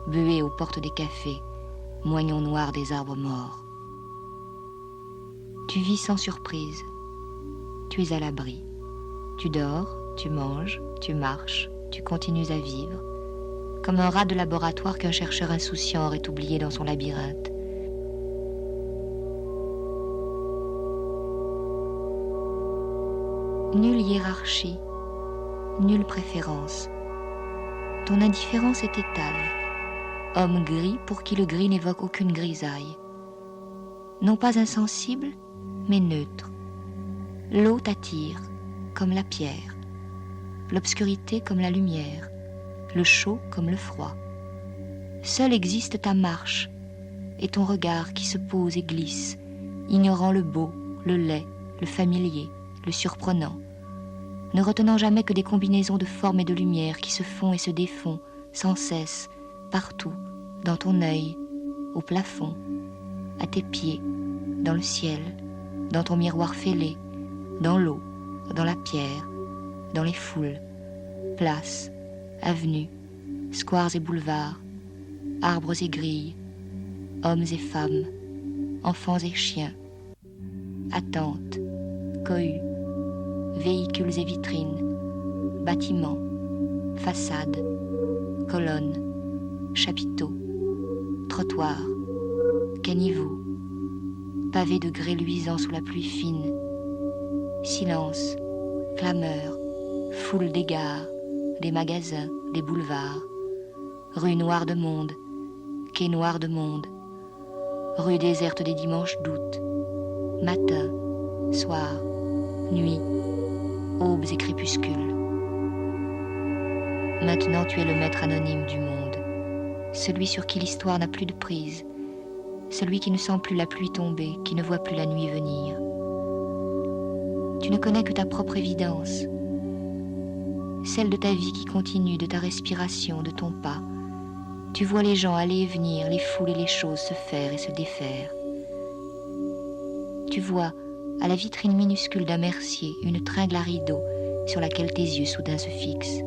Buées aux portes des cafés. Moignons noirs des arbres morts. Tu vis sans surprise. Tu es à l'abri. Tu dors, tu manges, tu marches, tu continues à vivre. Comme un rat de laboratoire qu'un chercheur insouciant aurait oublié dans son labyrinthe. Nulle hiérarchie, nulle préférence. Ton indifférence est étale. Homme gris pour qui le gris n'évoque aucune grisaille. Non pas insensible, mais neutre. L'eau t'attire, comme la pierre. L'obscurité comme la lumière. Le chaud comme le froid. Seule existe ta marche et ton regard qui se pose et glisse, ignorant le beau, le laid, le familier, le surprenant, ne retenant jamais que des combinaisons de formes et de lumière qui se font et se défont sans cesse, partout, dans ton œil, au plafond, à tes pieds, dans le ciel, dans ton miroir fêlé, dans l'eau, dans la pierre, dans les foules, places, avenues, squares et boulevards, arbres et grilles, hommes et femmes, enfants et chiens, attentes, cohues, véhicules et vitrines, bâtiments, façades, colonnes, chapiteaux, trottoirs, caniveaux, pavés de grès luisants sous la pluie fine, silence, clameur, foule d'égards, des magasins, des boulevards, rues noires de monde, quais noirs de monde, rues désertes des dimanches d'août, matin, soir, nuit, aubes et crépuscules. Maintenant tu es le maître anonyme du monde, celui sur qui l'histoire n'a plus de prise, celui qui ne sent plus la pluie tomber, qui ne voit plus la nuit venir. Tu ne connais que ta propre évidence, celle de ta vie qui continue, de ta respiration, de ton pas. Tu vois les gens aller et venir, les foules et les choses se faire et se défaire. Tu vois, à la vitrine minuscule d'un mercier, une tringle à rideaux sur laquelle tes yeux soudain se fixent.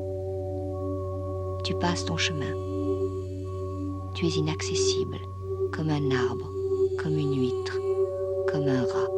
Tu passes ton chemin. Tu es inaccessible, comme un arbre, comme une huître, comme un rat.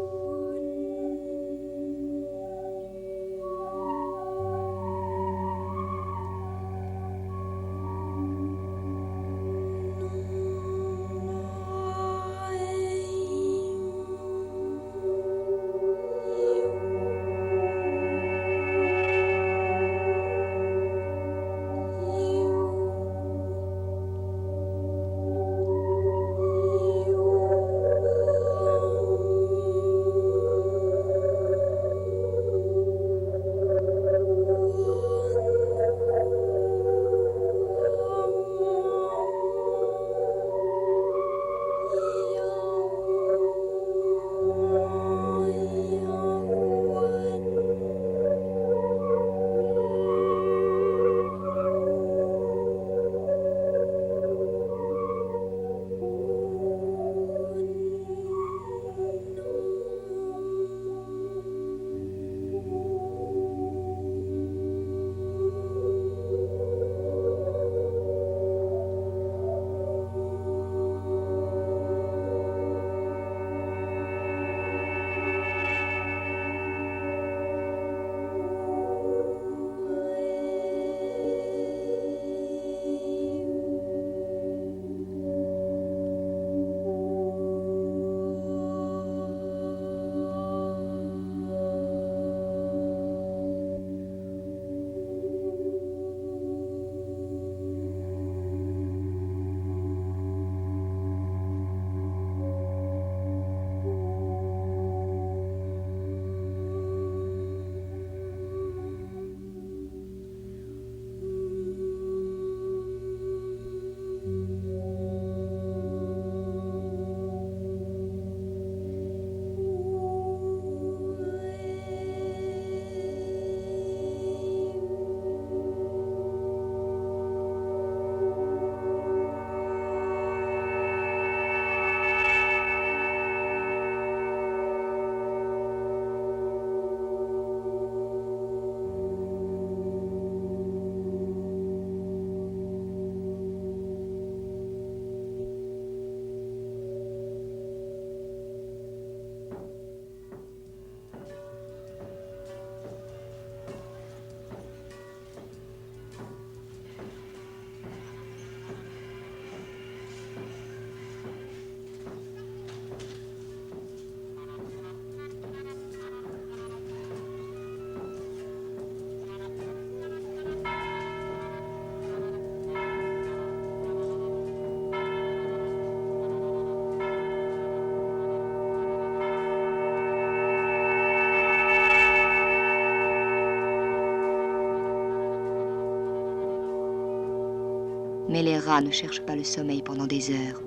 Mais les rats ne cherchent pas le sommeil pendant des heures.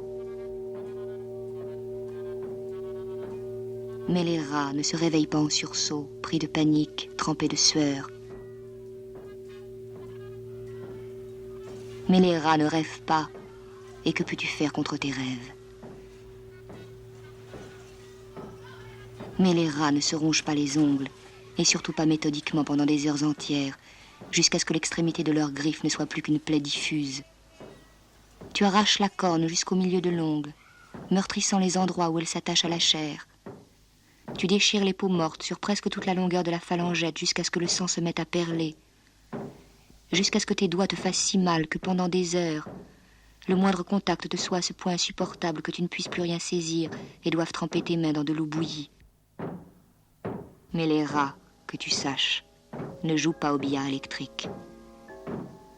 Mais les rats ne se réveillent pas en sursaut, pris de panique, trempés de sueur. Mais les rats ne rêvent pas. Et que peux-tu faire contre tes rêves? Mais les rats ne se rongent pas les ongles, et surtout pas méthodiquement pendant des heures entières, jusqu'à ce que l'extrémité de leurs griffes ne soit plus qu'une plaie diffuse. Tu arraches la corne jusqu'au milieu de l'ongle, meurtrissant les endroits où elle s'attache à la chair. Tu déchires les peaux mortes sur presque toute la longueur de la phalangette jusqu'à ce que le sang se mette à perler, jusqu'à ce que tes doigts te fassent si mal que pendant des heures, le moindre contact te soit à ce point insupportable que tu ne puisses plus rien saisir et doives tremper tes mains dans de l'eau bouillie. Mais les rats, que tu saches, ne jouent pas au billard électrique.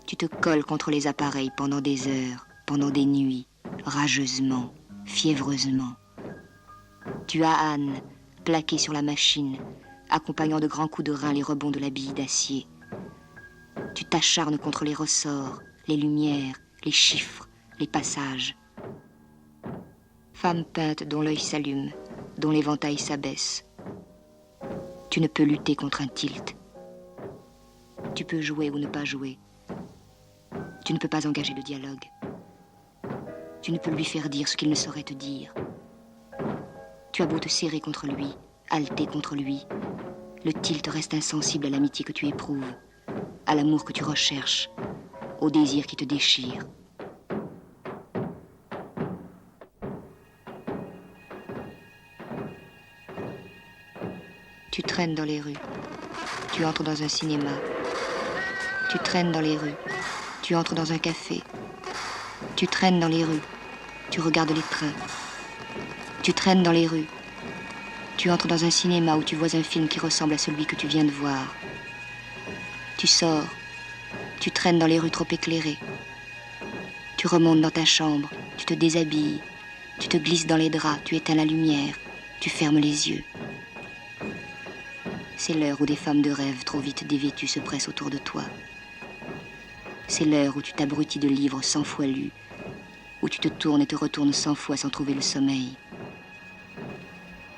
Tu te colles contre les appareils pendant des heures, pendant des nuits, rageusement, fiévreusement. Tu as Anne, plaquée sur la machine, accompagnant de grands coups de rein les rebonds de la bille d'acier. Tu t'acharnes contre les ressorts, les lumières, les chiffres, les passages. Femme peinte dont l'œil s'allume, dont l'éventail s'abaisse. Tu ne peux lutter contre un tilt. Tu peux jouer ou ne pas jouer. Tu ne peux pas engager le dialogue. Tu ne peux lui faire dire ce qu'il ne saurait te dire. Tu as beau te serrer contre lui, halter contre lui. Le tilt reste insensible à l'amitié que tu éprouves, à l'amour que tu recherches, au désir qui te déchire. Tu traînes dans les rues, tu entres dans un cinéma. Tu traînes dans les rues, tu entres dans un café. Tu traînes dans les rues, tu regardes les trains. Tu traînes dans les rues, tu entres dans un cinéma où tu vois un film qui ressemble à celui que tu viens de voir. Tu sors, tu traînes dans les rues trop éclairées. Tu remontes dans ta chambre, tu te déshabilles, tu te glisses dans les draps, tu éteins la lumière, tu fermes les yeux. C'est l'heure où des femmes de rêve trop vite dévêtues se pressent autour de toi. C'est l'heure où tu t'abrutis de livres 100 fois lus, où tu te tournes et te retournes 100 fois sans trouver le sommeil.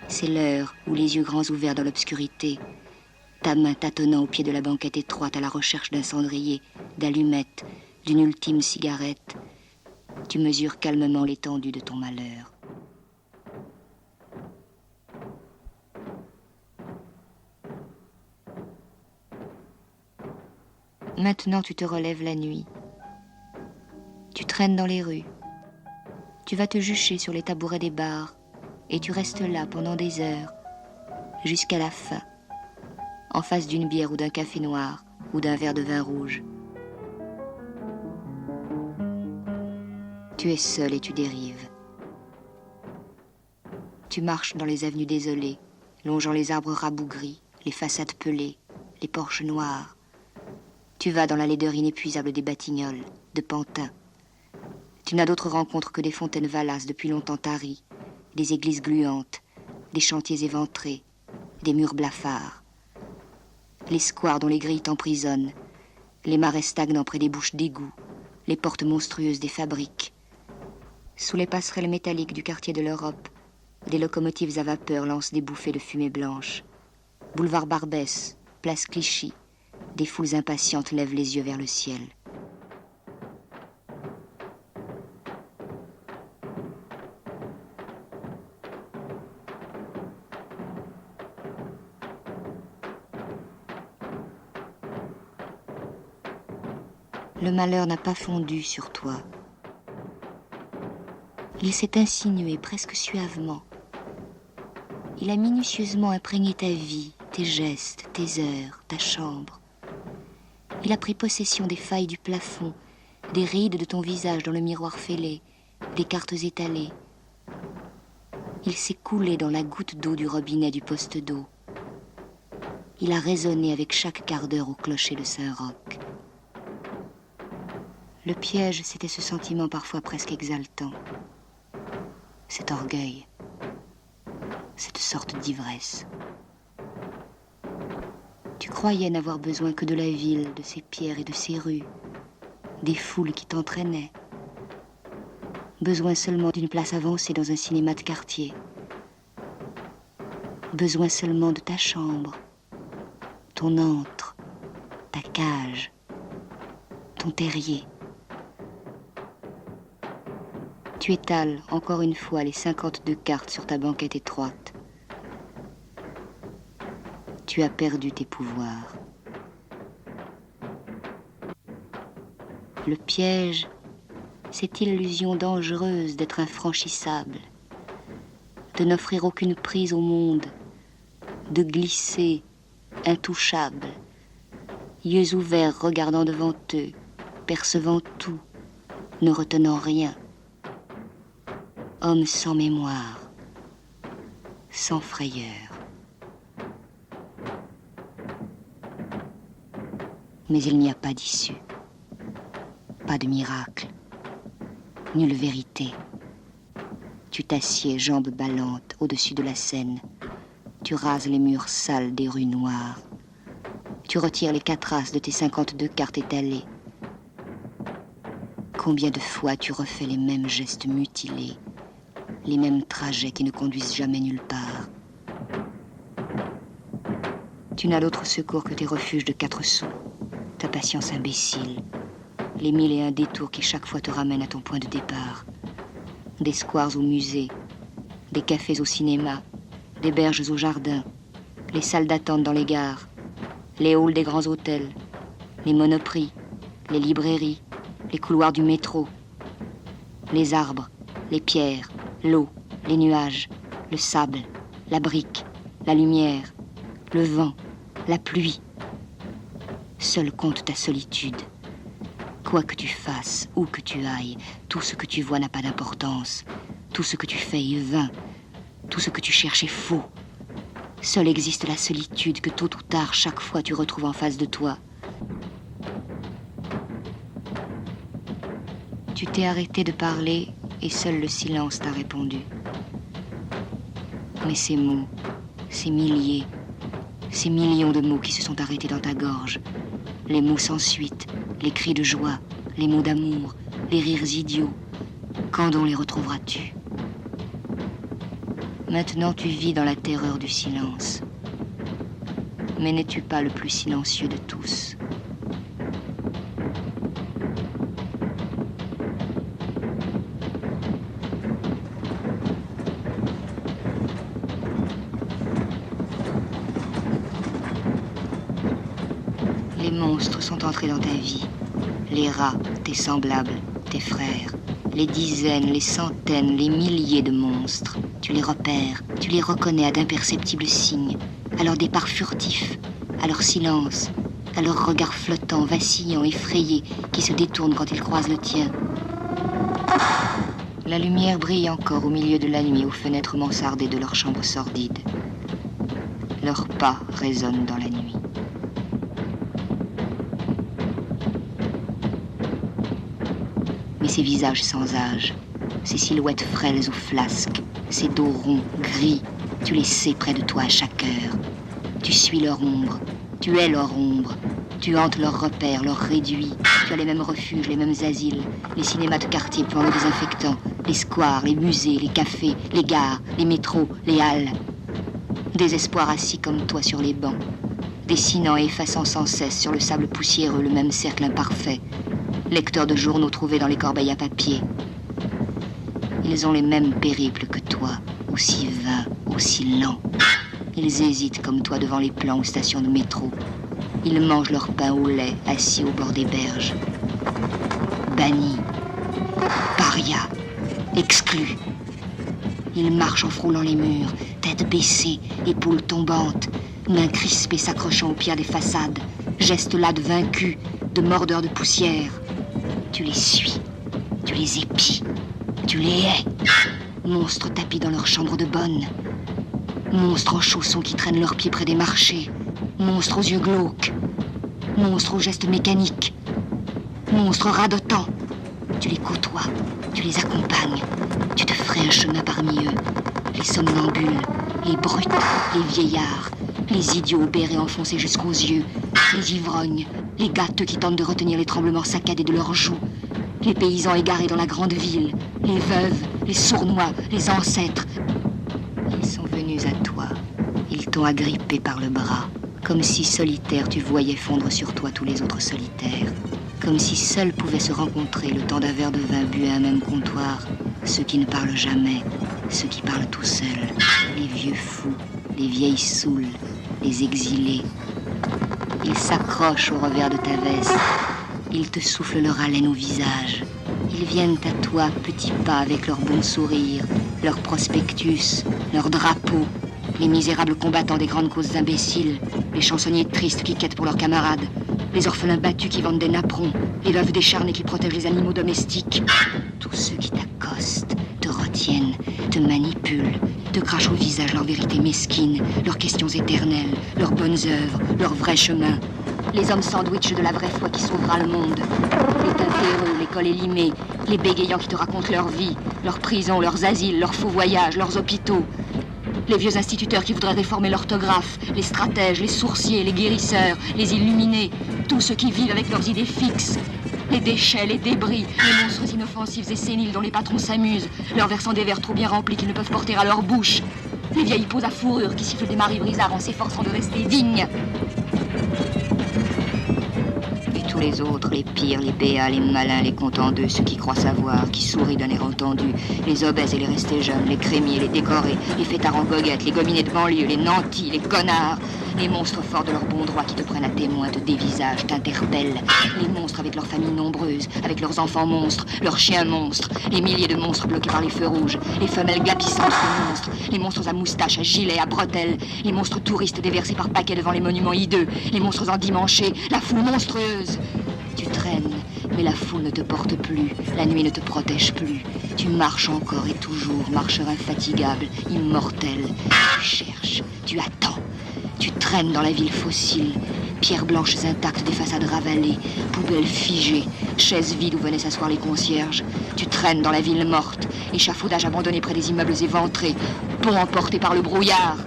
C'est l'heure où, les yeux grands ouverts dans l'obscurité, ta main tâtonnant au pied de la banquette étroite à la recherche d'un cendrier, d'allumettes, d'une ultime cigarette, tu mesures calmement l'étendue de ton malheur. Maintenant, tu te relèves la nuit. Tu traînes dans les rues. Tu vas te jucher sur les tabourets des bars et tu restes là pendant des heures, jusqu'à la fin, en face d'une bière ou d'un café noir ou d'un verre de vin rouge. Tu es seul et tu dérives. Tu marches dans les avenues désolées, longeant les arbres rabougris, les façades pelées, les porches noirs. Tu vas dans la laideur inépuisable des Batignolles, de Pantin. Tu n'as d'autres rencontres que des fontaines valasses depuis longtemps taries, des églises gluantes, des chantiers éventrés, des murs blafards. Les squares dont les grilles t'emprisonnent, les marais stagnants près des bouches d'égouts, les portes monstrueuses des fabriques. Sous les passerelles métalliques du quartier de l'Europe, des locomotives à vapeur lancent des bouffées de fumée blanche. Boulevard Barbès, place Clichy, des foules impatientes lèvent les yeux vers le ciel. Le malheur n'a pas fondu sur toi. Il s'est insinué presque suavement. Il a minutieusement imprégné ta vie, tes gestes, tes heures, ta chambre. Il a pris possession des failles du plafond, des rides de ton visage dans le miroir fêlé, des cartes étalées. Il s'est coulé dans la goutte d'eau du robinet du poste d'eau. Il a résonné avec chaque quart d'heure au clocher de Saint-Roch. Le piège, c'était ce sentiment parfois presque exaltant. Cet orgueil, cette sorte d'ivresse. Tu croyais n'avoir besoin que de la ville, de ses pierres et de ses rues, des foules qui t'entraînaient, Besoin seulement d'une place avancée dans un cinéma de quartier. Besoin seulement de ta chambre, ton antre, ta cage, ton terrier. Tu étales encore une fois les 52 cartes sur ta banquette étroite. Tu as perdu tes pouvoirs. Le piège, cette illusion dangereuse d'être infranchissable, de n'offrir aucune prise au monde, de glisser, intouchable, yeux ouverts regardant devant eux, percevant tout, ne retenant rien. Homme sans mémoire, sans frayeur. Mais il n'y a pas d'issue, pas de miracle, nulle vérité. Tu t'assieds, jambes ballantes, au-dessus de la Seine. Tu rases les murs sales des rues noires. Tu retires les 4 as de tes 52 cartes étalées. Combien de fois tu refais les mêmes gestes mutilés, les mêmes trajets qui ne conduisent jamais nulle part. Tu n'as d'autre secours que tes refuges de 4 sous, ta patience imbécile, les 1001 détours qui chaque fois te ramènent à ton point de départ. Des squares au musée, des cafés au cinéma, des berges au jardin, les salles d'attente dans les gares, les halls des grands hôtels, les monoprix, les librairies, les couloirs du métro, les arbres, les pierres, l'eau, les nuages, le sable, la brique, la lumière, le vent, la pluie. Seul compte ta solitude. Quoi que tu fasses, où que tu ailles, tout ce que tu vois n'a pas d'importance. Tout ce que tu fais est vain. Tout ce que tu cherches est faux. Seule existe la solitude que tôt ou tard, chaque fois, tu retrouves en face de toi. Tu t'es arrêté de parler et seul le silence t'a répondu. Mais ces mots, ces milliers, ces millions de mots qui se sont arrêtés dans ta gorge, les mots sans suite, les cris de joie, les mots d'amour, les rires idiots, quand donc les retrouveras-tu ? Maintenant tu vis dans la terreur du silence. Mais n'es-tu pas le plus silencieux de tous ? Les monstres sont entrés dans ta vie. Les rats, tes semblables, tes frères. Les dizaines, les centaines, les milliers de monstres. Tu les repères, tu les reconnais à d'imperceptibles signes, à leur départ furtif, à leur silence, à leur regard flottant, vacillant, effrayé, qui se détourne quand ils croisent le tien. La lumière brille encore au milieu de la nuit aux fenêtres mansardées de leurs chambres sordides. Leurs pas résonnent dans la nuit. Mais ces visages sans âge, ces silhouettes frêles ou flasques, ces dos ronds, gris, tu les sais près de toi à chaque heure. Tu suis leur ombre, tu es leur ombre, tu hantes leurs repères, leurs réduits. Tu as les mêmes refuges, les mêmes asiles, les cinémas de quartier pleins de désinfectants, les squares, les musées, les cafés, les gares, les métros, les halles. Des espoirs assis comme toi sur les bancs, dessinant et effaçant sans cesse sur le sable poussiéreux le même cercle imparfait. Lecteurs de journaux trouvés dans les corbeilles à papier. Ils ont les mêmes périples que toi, aussi vains, aussi lents. Ils hésitent comme toi devant les plans aux stations de métro. Ils mangent leur pain au lait, assis au bord des berges. Bannis, parias, exclus. Ils marchent en frôlant les murs, tête baissée, épaules tombantes, mains crispées s'accrochant aux pierres des façades, gestes là de vaincus, de mordeurs de poussière. Tu les suis, tu les épies, tu les hais. Monstres tapis dans leur chambre de bonne. Monstres en chaussons qui traînent leurs pieds près des marchés. Monstres aux yeux glauques. Monstres aux gestes mécaniques. Monstres radotants. Tu les côtoies, tu les accompagnes. Tu te ferais un chemin parmi eux. Les somnambules, les brutes, les vieillards, les idiots au béret enfoncés jusqu'aux yeux, les ivrognes, les gâteux qui tentent de retenir les tremblements saccadés de leurs joues, les paysans égarés dans la grande ville, les veuves, les sournois, les ancêtres. Ils sont venus à toi. Ils t'ont agrippé par le bras. Comme si solitaire, tu voyais fondre sur toi tous les autres solitaires. Comme si seuls pouvaient se rencontrer le temps d'un verre de vin bu à un même comptoir. Ceux qui ne parlent jamais, ceux qui parlent tout seuls. Les vieux fous, les vieilles saoules, les exilés. Ils s'accrochent au revers de ta veste. Ils te soufflent leur haleine au visage. Ils viennent à toi, petits pas, avec leur bon sourire, leur prospectus, leur drapeau. Les misérables combattants des grandes causes imbéciles, les chansonniers tristes qui quêtent pour leurs camarades, les orphelins battus qui vendent des napperons, les veuves décharnées qui protègent les animaux domestiques. Tous ceux qui t'accostent, te retiennent, te manipulent, te crachent au visage leur vérité mesquine, leurs questions éternelles, leurs bonnes œuvres, leurs vrais chemins. Les hommes sandwich de la vraie foi qui sauvera le monde. Les tintéreux, les col élimés, les bégayants qui te racontent leur vie, leurs prisons, leurs asiles, leurs faux voyages, leurs hôpitaux. Les vieux instituteurs qui voudraient réformer l'orthographe, les stratèges, les sourciers, les guérisseurs, les illuminés, tous ceux qui vivent avec leurs idées fixes. Les déchets, les débris, les monstres inoffensifs et séniles dont les patrons s'amusent, leur versant des verres trop bien remplis qu'ils ne peuvent porter à leur bouche. Les vieilles peaux à fourrure qui sifflent des maris brisards en s'efforçant de rester dignes. Tous les autres, les pires, les béats, les malins, les contents d'eux, ceux qui croient savoir, qui sourient d'un air entendu, les obèses et les restés jeunes, les crémiers, les décorés, les fêtards en goguettes, les gominés de banlieue, les nantis, les connards, les monstres forts de leur bon droit qui te prennent à témoin, te dévisagent, t'interpellent, les monstres avec leurs familles nombreuses, avec leurs enfants monstres, leurs chiens monstres, les milliers de monstres bloqués par les feux rouges, les femelles glapissantes de monstres, les monstres à moustaches, à gilets, à bretelles, les monstres touristes déversés par paquets devant les monuments hideux, les monstres endimanchés, la foule monstrueuse. Tu traînes, mais la foule ne te porte plus, la nuit ne te protège plus. Tu marches encore et toujours, marcheur infatigable, immortel. Tu cherches, tu attends, tu traînes dans la ville fossile. Pierres blanches intactes des façades ravalées, poubelles figées, chaises vides où venaient s'asseoir les concierges. Tu traînes dans la ville morte, échafaudage abandonné près des immeubles éventrés, pont emporté par le brouillard.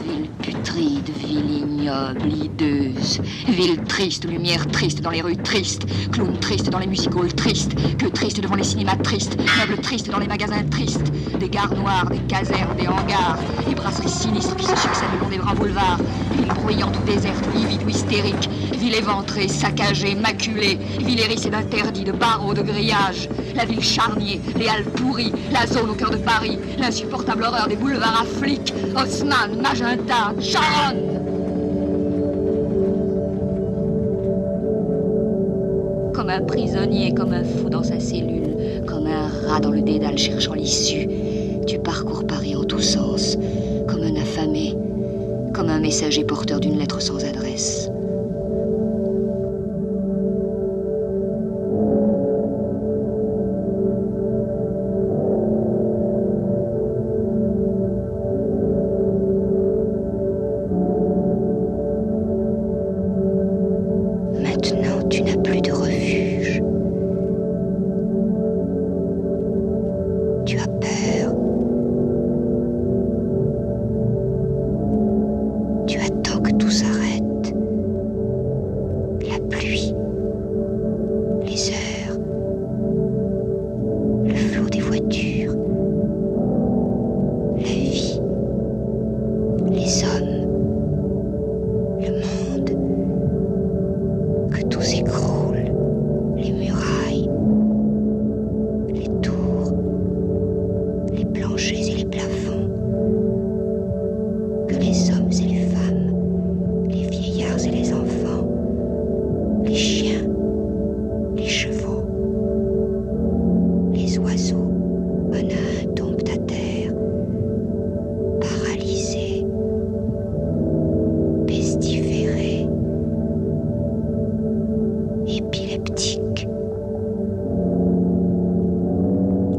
Ville putride, ville ignoble, hideuse. Ville triste, lumière triste dans les rues tristes. Clown triste dans les music-halls tristes. Queue triste devant les cinémas tristes. Meubles tristes dans les magasins tristes. Des gares noires, des casernes, des hangars. Les brasseries sinistres qui se succèdent le long des grands boulevards. Ville bruyante ou déserte, livide ou hystérique. Ville éventrée, saccagée, maculée. Ville hérissée d'interdits, de barreaux, de grillages. La ville charnier, les halles pourries. La zone au cœur de Paris. L'insupportable horreur des boulevards à flics. Haussmann, Magenta, Charonne. Comme un prisonnier, comme un fou dans sa cellule, comme un rat dans le dédale cherchant l'issue, tu parcours Paris en tous sens, comme un affamé, comme un messager porteur d'une lettre sans adresse. Maintenant, tu n'as plus de refuge. Tu as peur. Tu attends que tout s'arrête. La pluie, les heures, le flot des voitures, la vie, les hommes, le monde. Que tout s'écroule, les murailles, les tours, les planchers et les plafonds. Que les hommes et les femmes, les vieillards et les enfants, les chiens, les chevaux, les oiseaux, un à un tombent à terre, paralysés, pestiférés, épileptiques.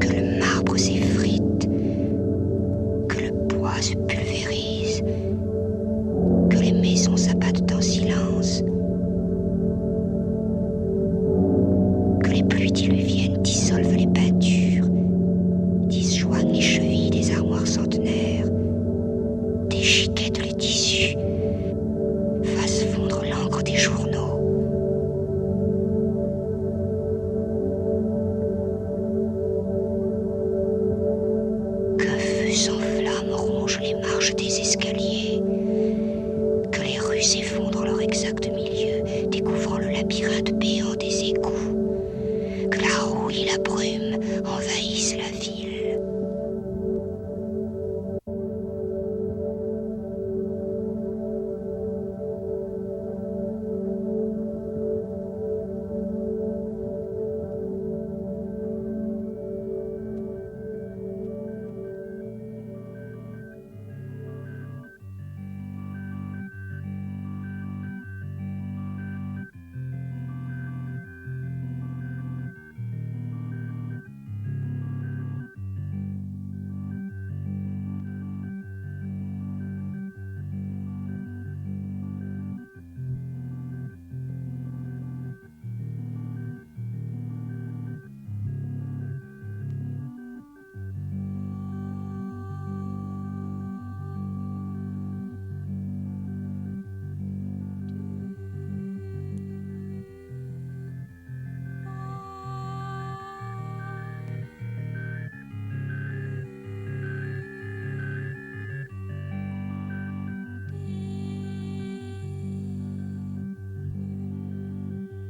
Que le marbre s'effrite, que le bois se pulvérise, que les maisons s'abattent en silence, que les pluies diluviennes dissolvent les peintures, disjoignent les chevilles des armoires centenaires, déchiquettent les tissus, fassent fondre l'encre des journaux. marche des escaliers, que les rues s'effondrent en leur exact milieu, découvrant le labyrinthe béant des égouts, que la rouille et la brume envahissent la ville.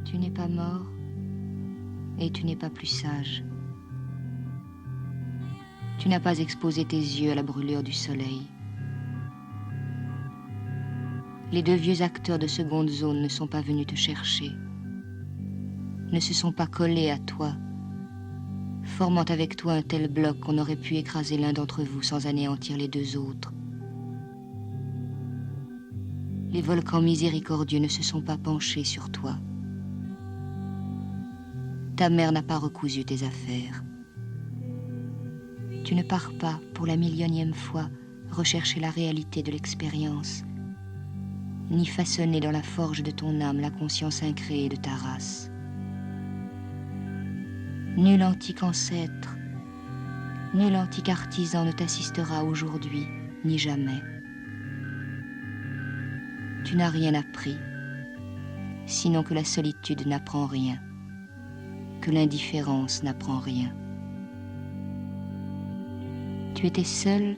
Tu n'es pas mort et tu n'es pas plus sage. Tu n'as pas exposé tes yeux à la brûlure du soleil. Les deux vieux acteurs de seconde zone ne sont pas venus te chercher, ne se sont pas collés à toi, formant avec toi un tel bloc qu'on aurait pu écraser l'un d'entre vous sans anéantir les deux autres. Les volcans miséricordieux ne se sont pas penchés sur toi. Ta mère n'a pas recousu tes affaires. Tu ne pars pas, pour la millionième fois, rechercher la réalité de l'expérience, ni façonner dans la forge de ton âme la conscience incréée de ta race. Nul antique ancêtre, nul antique artisan ne t'assistera aujourd'hui, ni jamais. Tu n'as rien appris, sinon que la solitude n'apprend rien, que l'indifférence n'apprend rien. Tu étais seul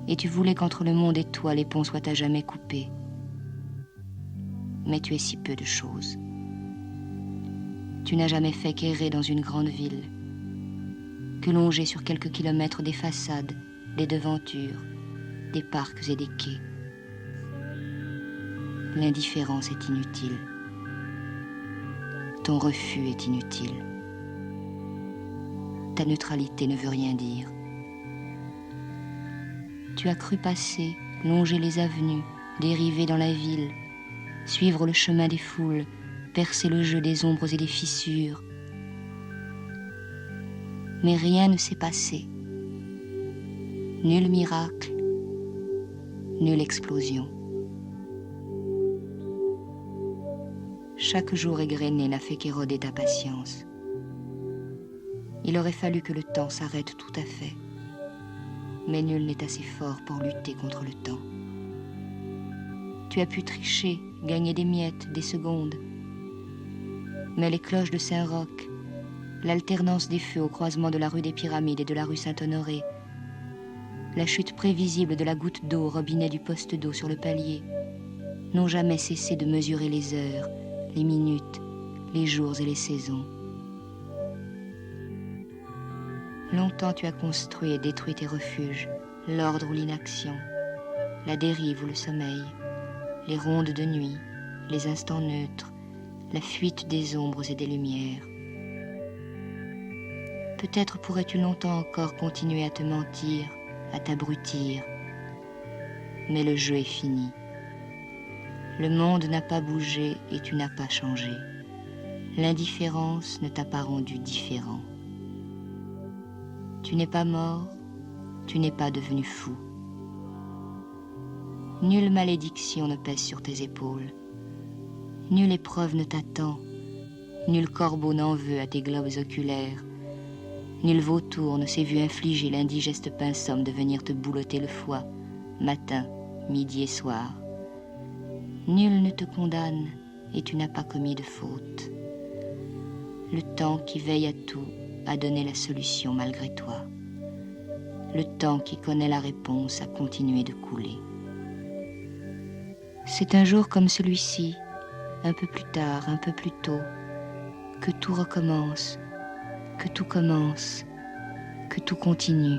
et tu voulais qu'entre le monde et toi les ponts soient à jamais coupés. Mais tu es si peu de choses. Tu n'as jamais fait qu'errer dans une grande ville, que longer sur quelques kilomètres des façades, des devantures, des parcs et des quais. L'indifférence est inutile. Ton refus est inutile. Ta neutralité ne veut rien dire. Tu as cru passer, longer les avenues, dériver dans la ville, suivre le chemin des foules, percer le jeu des ombres et des fissures. Mais rien ne s'est passé. Nul miracle, nulle explosion. Chaque jour égrené n'a fait qu'éroder ta patience. Il aurait fallu que le temps s'arrête tout à fait. Mais nul n'est assez fort pour lutter contre le temps. Tu as pu tricher, gagner des miettes, des secondes. Mais les cloches de Saint-Roch, l'alternance des feux au croisement de la rue des Pyramides et de la rue Saint-Honoré, la chute prévisible de la goutte d'eau au robinet du poste d'eau sur le palier, n'ont jamais cessé de mesurer les heures, les minutes, les jours et les saisons. Longtemps tu as construit et détruit tes refuges, l'ordre ou l'inaction, la dérive ou le sommeil, les rondes de nuit, les instants neutres, la fuite des ombres et des lumières. Peut-être pourrais-tu longtemps encore continuer à te mentir, à t'abrutir, mais le jeu est fini. Le monde n'a pas bougé et tu n'as pas changé. L'indifférence ne t'a pas rendu différent. Tu n'es pas mort, tu n'es pas devenu fou. Nulle malédiction ne pèse sur tes épaules. Nulle épreuve ne t'attend. Nul corbeau n'en veut à tes globes oculaires. Nul vautour ne s'est vu infliger l'indigeste pinsomme de venir te boulotter le foie, matin, midi et soir. Nul ne te condamne et tu n'as pas commis de faute. Le temps qui veille à tout a donné la solution malgré toi. le temps qui connaît la réponse a continué de couler. C'est un jour comme celui-ci, un peu plus tard, un peu plus tôt, que tout recommence, que tout commence, que tout continue.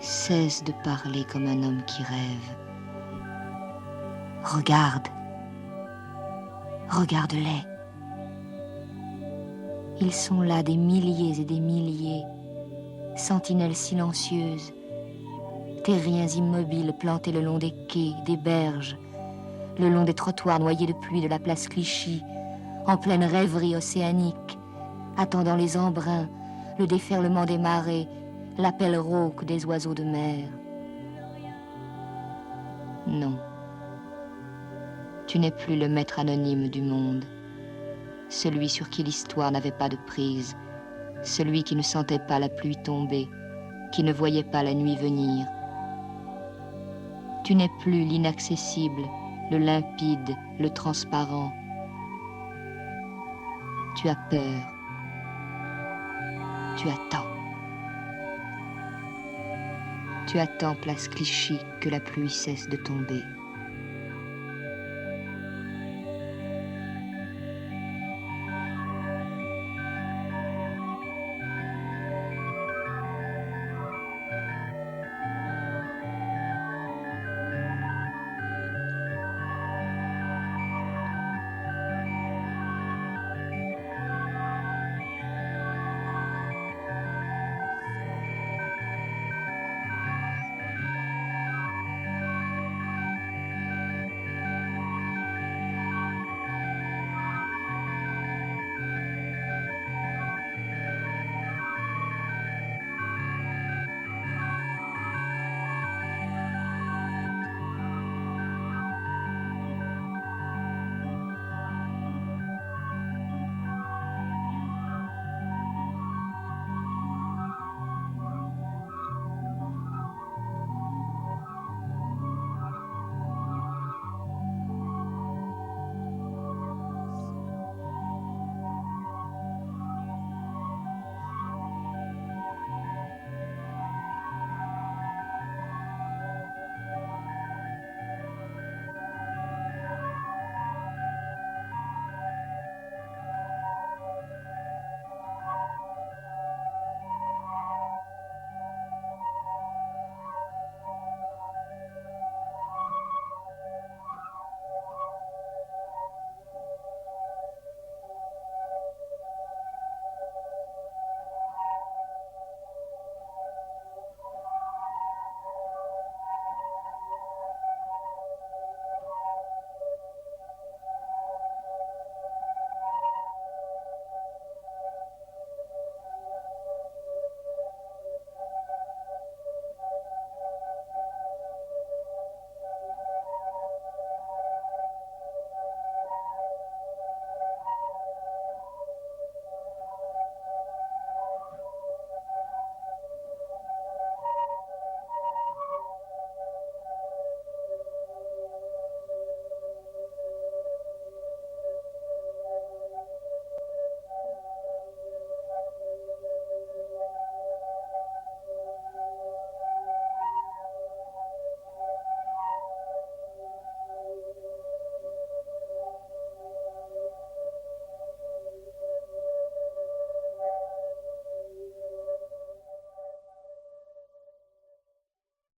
Cesse de parler comme un homme qui rêve. Regarde, regarde-les. Ils sont là des milliers et des milliers, sentinelles silencieuses, terriens immobiles plantés le long des quais, des berges, le long des trottoirs noyés de pluie de la place Clichy, en pleine rêverie océanique, attendant les embruns, le déferlement des marées, l'appel rauque des oiseaux de mer. Non, tu n'es plus le maître anonyme du monde, celui sur qui l'histoire n'avait pas de prise, celui qui ne sentait pas la pluie tomber, qui ne voyait pas la nuit venir. Tu n'es plus l'inaccessible, le limpide, le transparent. Tu as peur. Tu attends. Tu attends, place Clichy, que la pluie cesse de tomber.